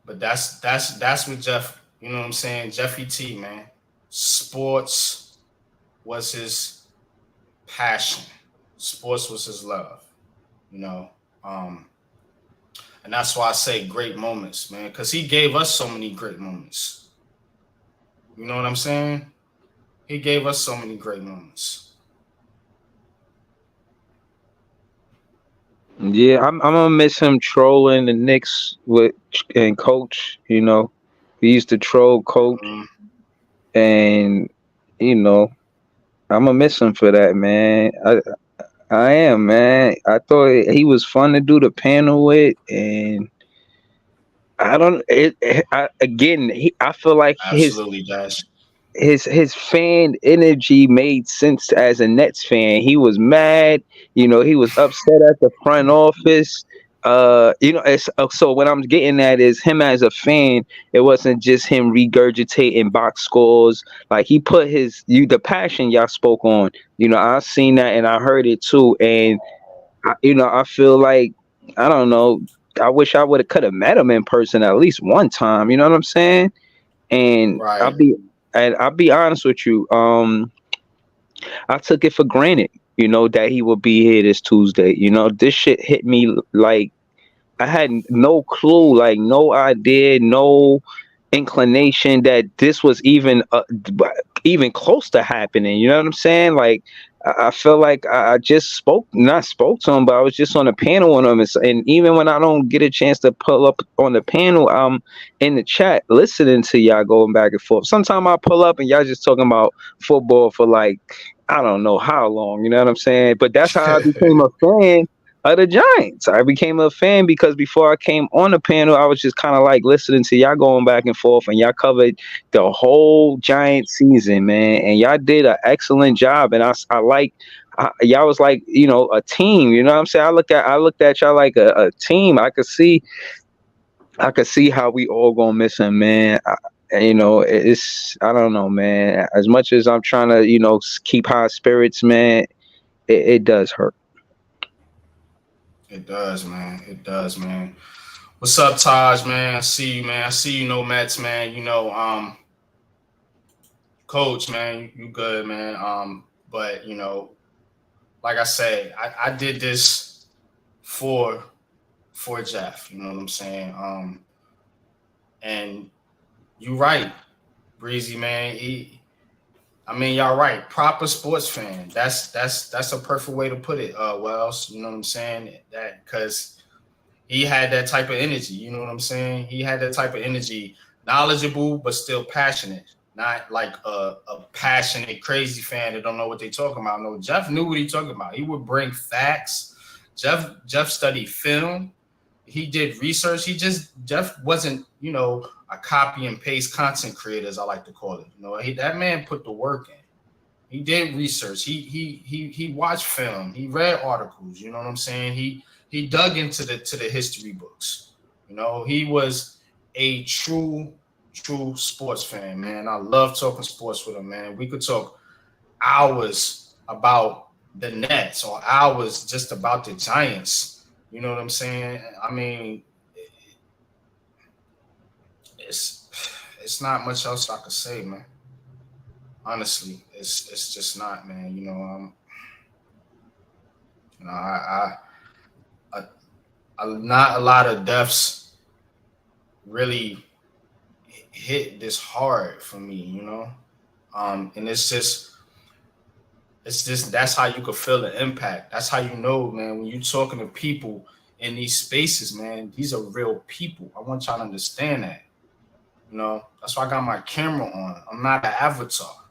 But that's what Jeff, you know what I'm saying? Jeffy T, man. Sports was his passion. Sports was his love, and that's why I say great moments, man, because he gave us so many great moments. You know what I'm saying? He gave us so many great moments. Yeah, I'm gonna miss him trolling the Knicks and Coach. We used to troll Coach, and I'm gonna miss him for that, man. I am, man. I thought he was fun to do the panel with, and I don't. I feel like absolutely, Dash. his fan energy made sense as a Nets fan. He was mad, he was upset at the front office. So what I'm getting at is him as a fan. It wasn't just him regurgitating box scores. Like he put the passion y'all spoke on. I seen that and I heard it too. And I feel like, I don't know. I wish I could have met him in person at least one time. You know what I'm saying? And Right. I'll be honest with you. I took it for granted, that he would be here this Tuesday. This shit hit me like I had no clue, like no idea, no inclination that this was even close to happening. You know what I'm saying? Like I feel like I just not spoke to him, but I was just on a panel with him, and even when I don't get a chance to pull up on the panel, I'm in the chat listening to y'all going back and forth. Sometimes I pull up and y'all just talking about football for like I don't know how long. You know what I'm saying? But that's how I became a fan of the Giants. I became a fan because before I came on the panel, I was just kind of like listening to y'all going back and forth, and y'all covered the whole Giant season, man. And y'all did an excellent job. And y'all was like, a team. You know what I'm saying? I looked at y'all like a team. I could see how we all gonna miss him, man. It's I don't know, man. As much as I'm trying to, keep high spirits, man, it does hurt. It does, man. It does, man. What's up, Taj, man? I see you, man. I see you, Mets, man. Coach, man, you good, man. But like I say, I did this for Jeff. You know what I'm saying? And you right, Breezy, man. Y'all right. Proper sports fan. That's a perfect way to put it. Wells, you know what I'm saying? That because he had that type of energy. You know what I'm saying? He had that type of energy, knowledgeable but still passionate. Not like a passionate, crazy fan that don't know what they talking about. No, Jeff knew what he talking about. He would bring facts. Jeff studied film. He did research. Jeff wasn't, a copy and paste content creator, as I like to call it. That man put the work in. He did research. He watched film. He read articles. You know what I'm saying? He dug into the history books. He was a true sports fan, man. I love talking sports with him, man. We could talk hours about the Nets or hours just about the Giants. You know what I'm saying? It's not much else I could say, man. Honestly, it's just not, man. Not a lot of deaths really hit this hard for me, and it's just that's how you could feel the impact. That's how man, when you're talking to people in these spaces, man, these are real people. I want y'all to understand that. That's why I got my camera on. I'm not an avatar.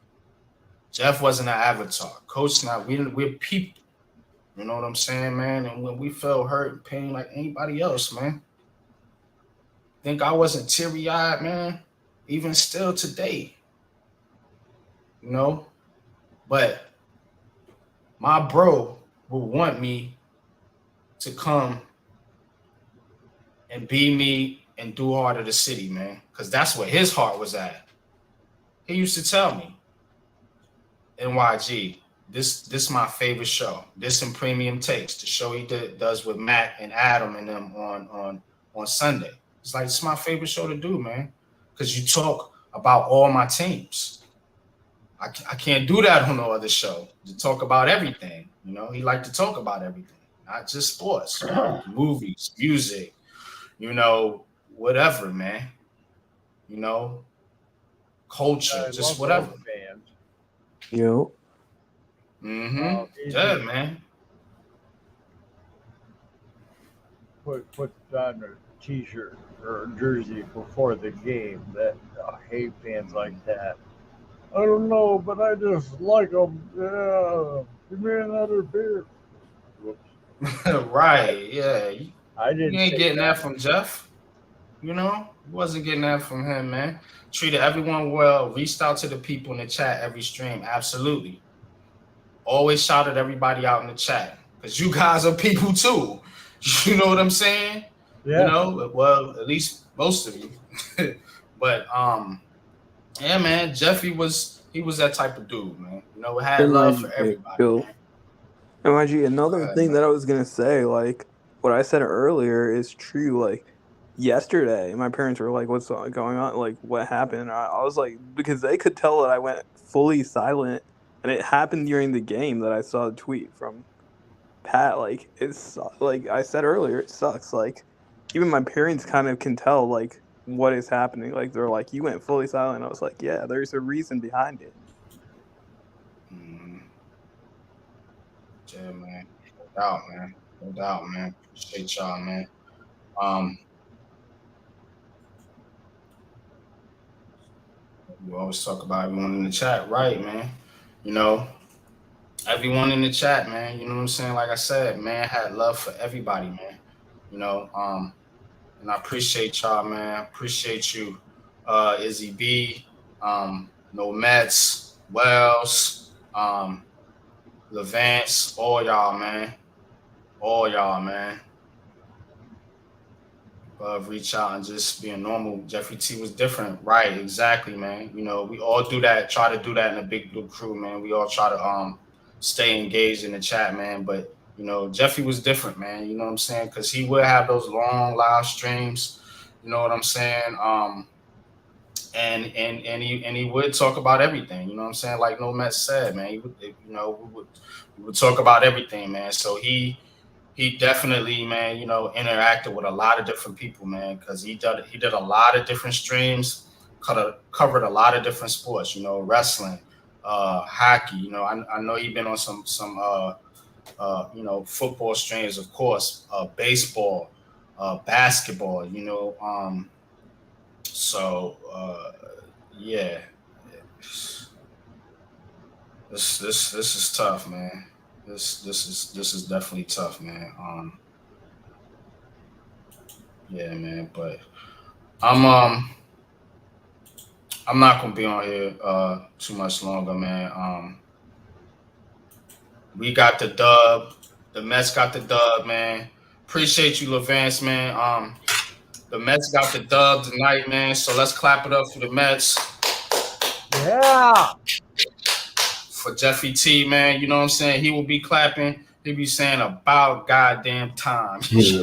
Jeff wasn't an avatar. Coach, we're people. You know what I'm saying, man? And when we felt hurt and pain like anybody else, man. Think I wasn't teary-eyed, man, even still today. But my bro would want me to come and be me and do Heart of the City, man, because that's where his heart was at. He used to tell me, NYG, this my favorite show. This and Premium Takes, the show he does with Matt and Adam and them on Sunday. It's like, it's my favorite show to do, man, because you talk about all my teams. I can't do that on no other show, to talk about everything. He liked to talk about everything, not just sports, movies, music, whatever, man. Culture, just whatever. Yo. Yeah, man. Put on a t-shirt or a jersey before the game. That I hate fans like that. I don't know, but I just like them. Yeah, give me another beer. Whoops. Right, yeah. I didn't. You ain't getting that from Jeff, We wasn't getting that from him, man. Treated everyone well. Reached out to the people in the chat every stream. Absolutely. Always shouted everybody out in the chat because you guys are people too. You know what I'm saying? Yeah. You know, well, at least most of you. But yeah, man, Jeffy was that type of dude, man. You know, had love for everybody, man. MIG, another Go ahead, thing man. that I was gonna say, like what I said earlier is true. Like yesterday, my parents were like, "What's going on? Like, what happened?" I was like, because they could tell that I went fully silent, and it happened during the game that I saw the tweet from Pat. Like, it's like I said earlier, it sucks. Like, even my parents kind of can tell like what is happening. Like, they're like, "You went fully silent." I was like, "Yeah, there's a reason behind it." Mm-hmm. Yeah, man. No doubt, man. No doubt, man. Appreciate y'all, man. Um, we always talk about everyone in the chat, right, man? You know, everyone in the chat, man. You know what I'm saying? Like I said, man, had love for everybody, man. You know, and I appreciate y'all, man. I appreciate you, Izzy B, No Mets, Wells, Levance, all y'all, man. All y'all, man. Reach out and just being normal. Jeffrey T was different, right? Exactly, man. You know, we all do that. Try to do that in a big blue crew, man. We all try to stay engaged in the chat, man. But you know, Jeffrey was different, man. You know what I'm saying? Because he would have those long live streams. You know what I'm saying? And he would talk about everything. You know what I'm saying? Like No Met said, man. He would, you know, we would talk about everything, man. So he definitely, man, you know, interacted with a lot of different people, man, because he did a lot of different streams, covered a lot of different sports, you know, wrestling, hockey. You know, I know he been on some you know, football streams, of course, baseball, basketball. You know, so yeah, this is tough, man. This is definitely tough, man. Yeah, man, but I'm not gonna be on here too much longer, man. We got the dub. The Mets got the dub, man. Appreciate you, Levance, man. The Mets got the dub tonight, man. So let's clap it up for the Mets. Yeah. For Jeffy T, man. You know what I'm saying? He will be clapping. He'll be saying about goddamn time. Mm-hmm.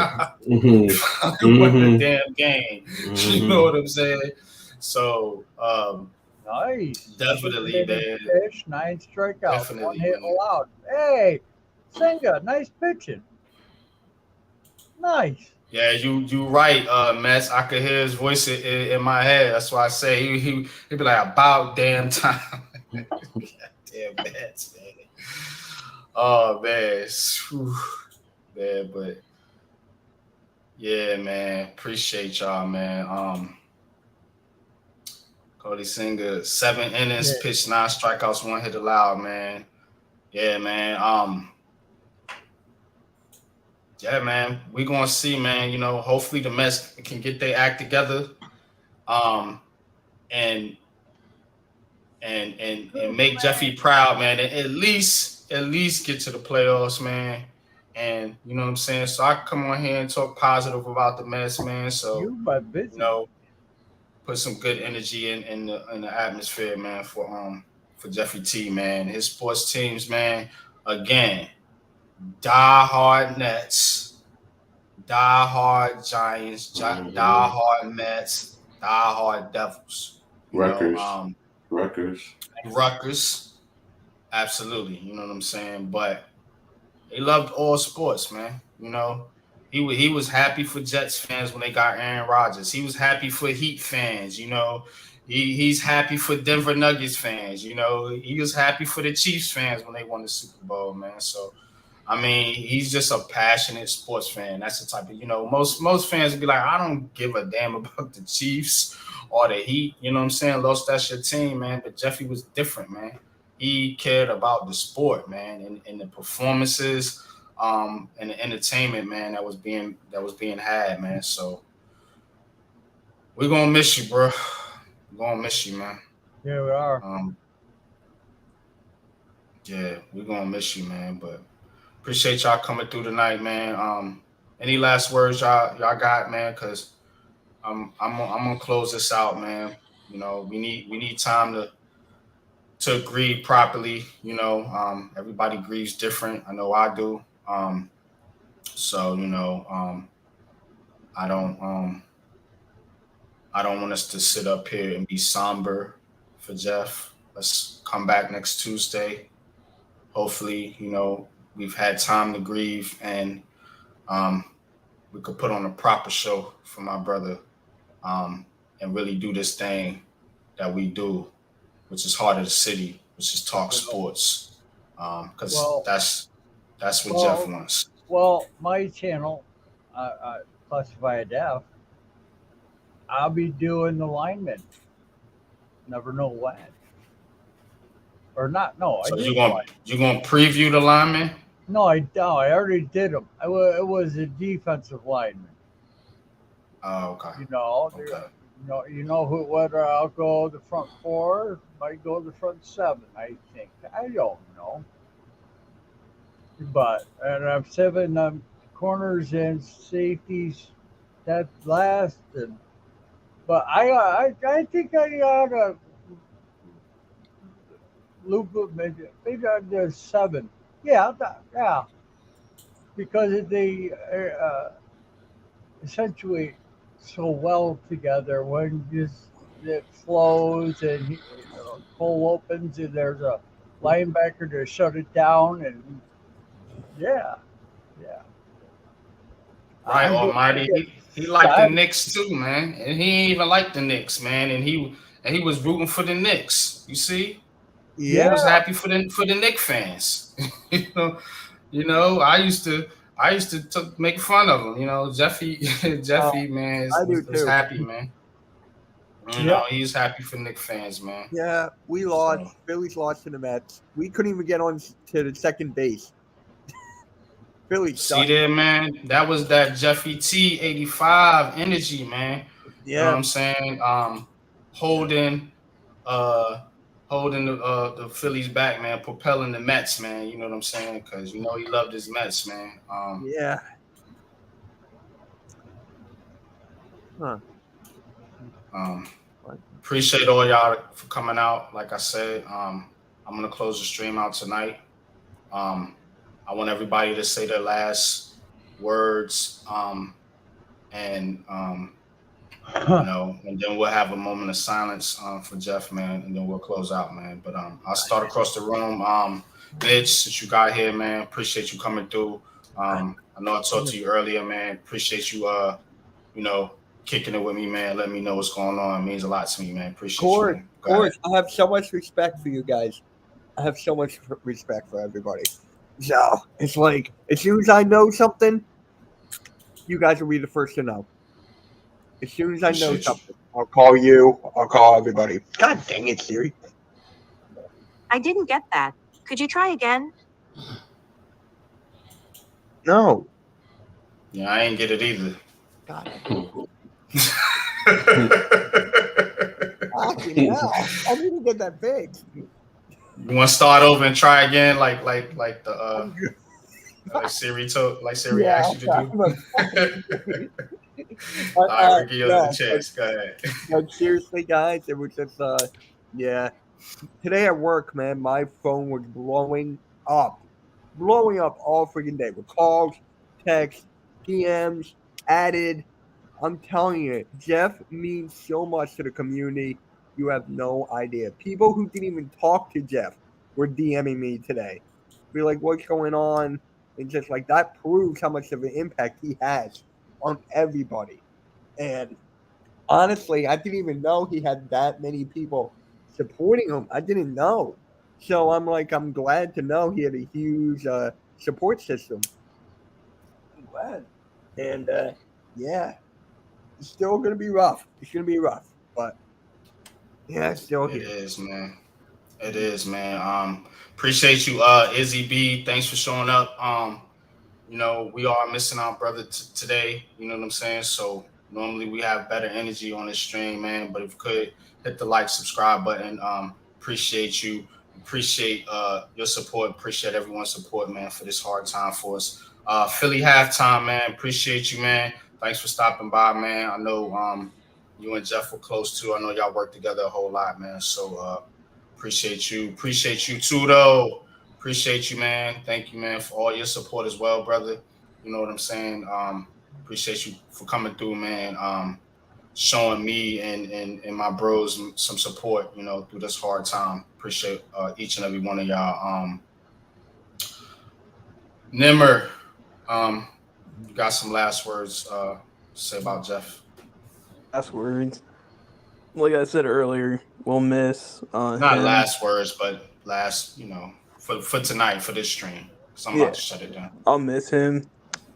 Won the Mm-hmm. damn game. Mm-hmm. You know what I'm saying? So Nice. definitely, man. Pitch, 9 strikeouts, 1 Definitely, hit man. allowed. Hey, Senga, nice pitching. Nice. Yeah, you right, Mess. I could hear his voice in my head. That's why I say he'd be like about damn time. Damn Mets, man. Oh man. Whew. Man, but yeah, man. Appreciate y'all, man. Cody Singer, 7 innings, pitched 9 strikeouts, 1 hit allowed, man. Yeah, man. Yeah, man. We're gonna see, man. You know, hopefully the Mets can get their act together. And make Jeffy proud, man. And at least get to the playoffs, man. And you know what I'm saying? So I come on here and talk positive about the Mets, man. So you know, put some good energy in the atmosphere, man, for Jeffy T, man. His sports teams, man. Again, die-hard Nets, die-hard Giants, die-hard Mets, die-hard Devils. You know, Rutgers. Absolutely. You know what I'm saying? But they loved all sports, man. You know, he was happy for Jets fans when they got Aaron Rodgers. He was happy for Heat fans, you know. He's happy for Denver Nuggets fans, you know. He was happy for the Chiefs fans when they won the Super Bowl, man. So I mean, he's just a passionate sports fan. That's the type of, you know, most fans would be like, I don't give a damn about the Chiefs or the Heat. You know what I'm saying? Los, that's your team, man. But Jeffy was different, man. He cared about the sport, man, and the performances, and the entertainment, man, that was being had, man. So, We're gonna miss you, bro. We're gonna miss you, man. Yeah, we are. Yeah, we're gonna miss you, man. But appreciate y'all coming through tonight, man. Any last words y'all got, man? Cause I'm gonna close this out, man. You know, we need time to grieve properly. You know, everybody grieves different. I know I do. So you know, I don't want us to sit up here and be somber for Jeff. Let's come back next Tuesday. Hopefully, you know, we've had time to grieve and we could put on a proper show for my brother and really do this thing that we do, which is Heart of the City, which is talk sports. Because Well, that's what Jeff well, wants. well, my channel, Classified F, I'll be doing the lineman. Never know when. Or not. No, I So did. you're gonna preview the lineman? No, I already did them. It was a defensive lineman. Oh, okay. You know, Okay. you know who? Whether I'll go the front four, might go the front seven. I think. I don't know. But and I'm seven corners and safeties. That last. But I think I ought to loop up maybe I did seven. Yeah, yeah. Because they essentially so well together when just it flows and Cole opens and there's a linebacker to shut it down and yeah, yeah. Right, I'm Almighty. getting He liked the I'm, Knicks too, man. And he ain't even liked the Knicks, man. And he was rooting for the Knicks. You see? He yeah. was happy for the Knicks fans. you know, I used to make fun of him. You know, Jeffy, man, I do was too. happy, man. You Yeah. know, he's happy for Knicks fans, man. Yeah, we lost. So, Phillies lost to the Mets. We couldn't even get on to the second base. Philly see sucked. there, man. That was that JeffyT85 energy, man. You know what Yeah, I'm saying? Holding holding the Phillies back, man, propelling the Mets, man. You know what I'm saying? Because you know he loved his Mets, man. yeah. Huh. Um, appreciate all y'all for coming out. Like I said, I'm gonna close the stream out tonight. I want everybody to say their last words, and you know, and then we'll have a moment of silence for Jeff, man, and then we'll close out, man. But I'll start across the room. Mitch, since you got here, man, appreciate you coming through. I know I talked to you earlier, man. Appreciate you, you know, kicking it with me, man. Letting me know what's going on. It means a lot to me, man. Appreciate you, man. Of course, I have so much respect for you guys. I have so much respect for everybody. So it's like as soon as I know something, you guys will be the first to know. As soon as I know something, I'll call you. I'll call everybody. God dang it, Siri. I didn't get that. Could you try again? No. Yeah, I ain't get it either. God. Fucking hell. I need to get that fixed. You want to start over and try again, like the like Siri asked you to do. I give you the chance. Go ahead. Like seriously, guys, it was just yeah. Today at work, man, my phone was blowing up all freaking day with calls, texts, PMs, added. I'm telling you, Jeff means so much to the community. You have no idea. People who didn't even talk to Jeff were DMing me today. Be like, what's going on? And just like that proves how much of an impact he has on everybody. And honestly, I didn't even know he had that many people supporting him. I didn't know. So I'm like, I'm glad to know he had a huge support system. I'm glad. And yeah, it's still going to be rough. It's going to be rough. But yeah, it's still here. It is, man. It is, man. Appreciate you, Izzy B. Thanks for showing up. You know, we are missing our brother today. You know what I'm saying? So Normally we have better energy on this stream, man. But if you could hit the like, subscribe button, appreciate you. Appreciate your support. Appreciate everyone's support, man, for this hard time for us. Philly halftime, man. Appreciate you, man. Thanks for stopping by, man. I know you and Jeff were close too. I know y'all work together a whole lot, man. So appreciate you. Appreciate you too, though. Appreciate you, man. Thank you, man, for all your support as well, brother. You know what I'm saying? Appreciate you for coming through, man. Showing me and my bros some support, you know, through this hard time. Appreciate each and every one of y'all. Nimmer, you got some last words to say about Jeff? Last words. Like I said earlier, we'll miss Not him. last words, but last, you know, for tonight, for this stream. Because I'm about to shut it down. I'll miss him.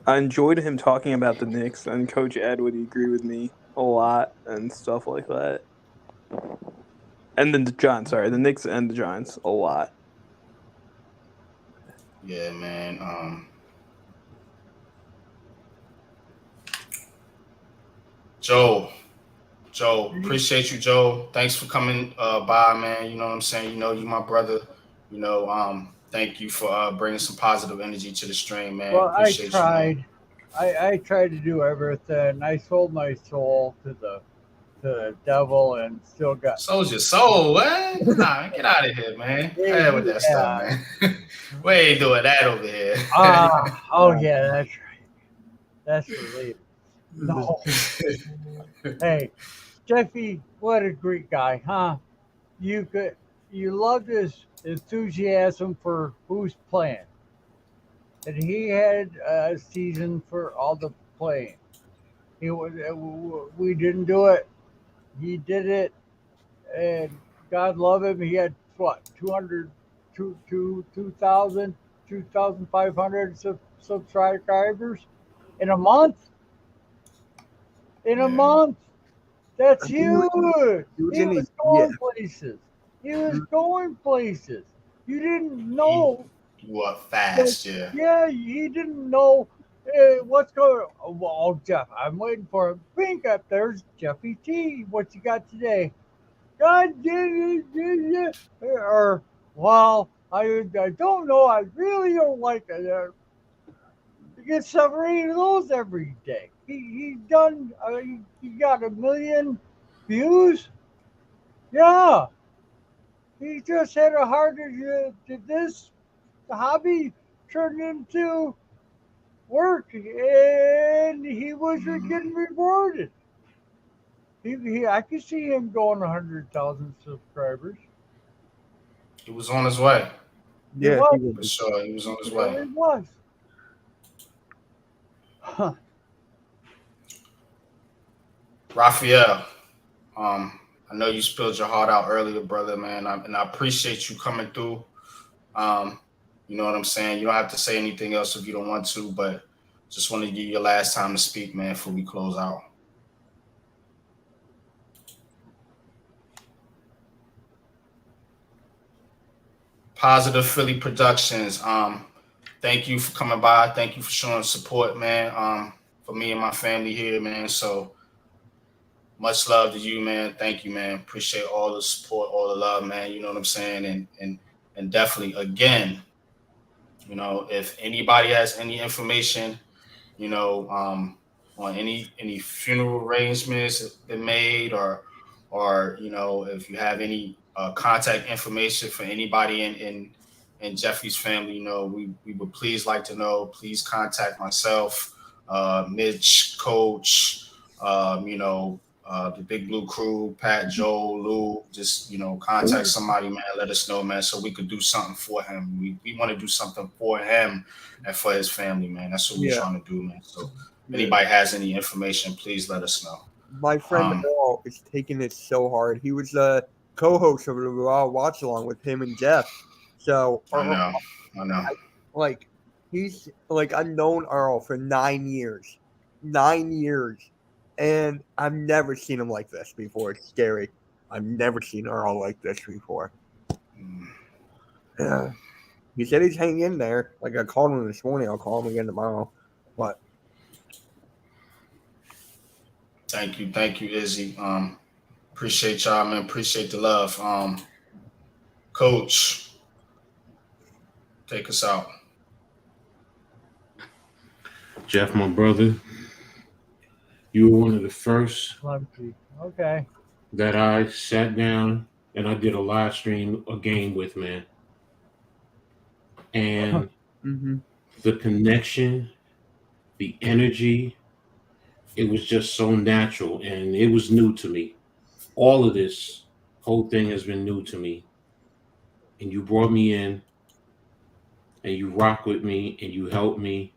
I enjoyed him talking about the Knicks, and Coach Ed would agree with me a lot and stuff like that. And then the Giants, the Knicks and the Giants a lot. Yeah, man. Joe, appreciate you, Joe. Thanks for coming by, man. You know what I'm saying? You know, you my brother. You know, thank you for bringing some positive energy to the stream, man. Well, Appreciate I tried. you, man. I tried to do everything. I sold my soul to the devil and still got. Sold your soul, what? Nah, get out of here, man. Hey, with that stuff, man. We ain't doing that over here. Oh yeah, that's right. That's relief. No. Hey, Jeffy, what a great guy, huh? You loved his enthusiasm for who's playing, and he had a season for all the playing. He was, we didn't do it. He did it, and God love him. He had what 200, 2,000, 2,500 subscribers in a month. In a month. That's huge. He was going places. He was going places. You didn't know. What fast, yeah. Yeah, he didn't know what's going on. Well, Jeff, I'm waiting for him. Pink up there's Jeffy T. What you got today? God did it. Or, well, I don't know. I really don't like it. You get 7 of those every day. He's done. He got 1 million views. Yeah, he just had a heart to this hobby turned into work, and he was getting rewarded. I could see him going 100,000 subscribers. He was on his way. Yeah, for sure. He was on his way. He was. Huh. Raphael, I know you spilled your heart out earlier, brother, man, and I appreciate you coming through. You know what I'm saying? You don't have to say anything else if you don't want to, but just want to give you your last time to speak, man, before we close out. Positive Philly Productions. Thank you for coming by. Thank you for showing support, man. For me and my family here, man. So much love to you, man. Thank you, man. Appreciate all the support, all the love, man. You know what I'm saying? And definitely, again, you know, if anybody has any information, you know, on any funeral arrangements that been made, or you know, if you have any contact information for anybody in Jeffy's family, you know, we would please like to know. Please contact myself, Mitch, Coach, you know, the Big Blue Crew, Pat, Joel, Lou. Just, you know, contact somebody, man. Let us know, man, so we could do something for him. We want to do something for him and for his family, man. That's what we're trying to do, man. So if anybody has any information, please let us know. My friend Earl is taking it so hard. He was a co-host of the Raw Watch Along with him and Jeff. So I know. Like, he's like, I've known Earl for 9 years. 9 years. And I've never seen him like this before. It's scary. I've never seen Earl like this before. Yeah. He said he's hanging in there. Like, I called him this morning. I'll call him again tomorrow. But Thank you, Izzy. Appreciate y'all, man. Appreciate the love. Coach, take us out. Jeff, my brother, you were one of the first Okay. that I sat down and I did a live stream a game with, man. And the connection, the energy, it was just so natural and it was new to me. All of this whole thing has been new to me. And you brought me in and you rock with me and you helped me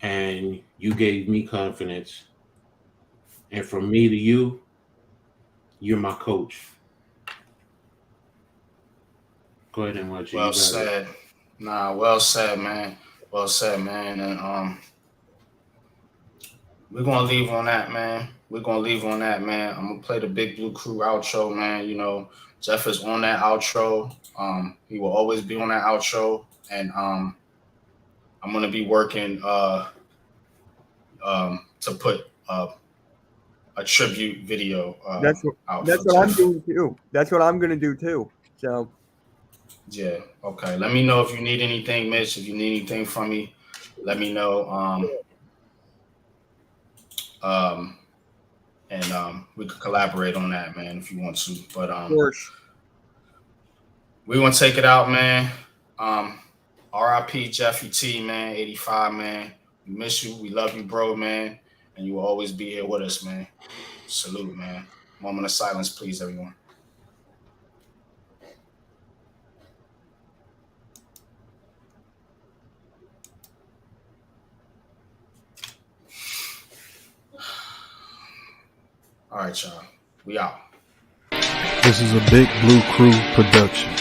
and you gave me confidence. And from me to you, you're my coach. Go ahead, NYG. Well said. Well said, man. Well said, man. And we're gonna leave on that, man. I'm gonna play the Big Blue Crew outro, man. You know, Jeff is on that outro. He will always be on that outro. And I'm gonna be working to put a tribute video That's out. what I'm doing too. That's what I'm gonna do too. So yeah, okay. Let me know if you need anything, Mitch. If you need anything from me, let me know. And we could collaborate on that, man, if you want to. But of course. we're gonna take it out, man. RIP JeffyT, man, 85, man. We miss you. We love you, bro, man. And you will always be here with us, man. Salute, man. Moment of silence, please, everyone. All right, y'all. We out. This is a Big Blue Crew production.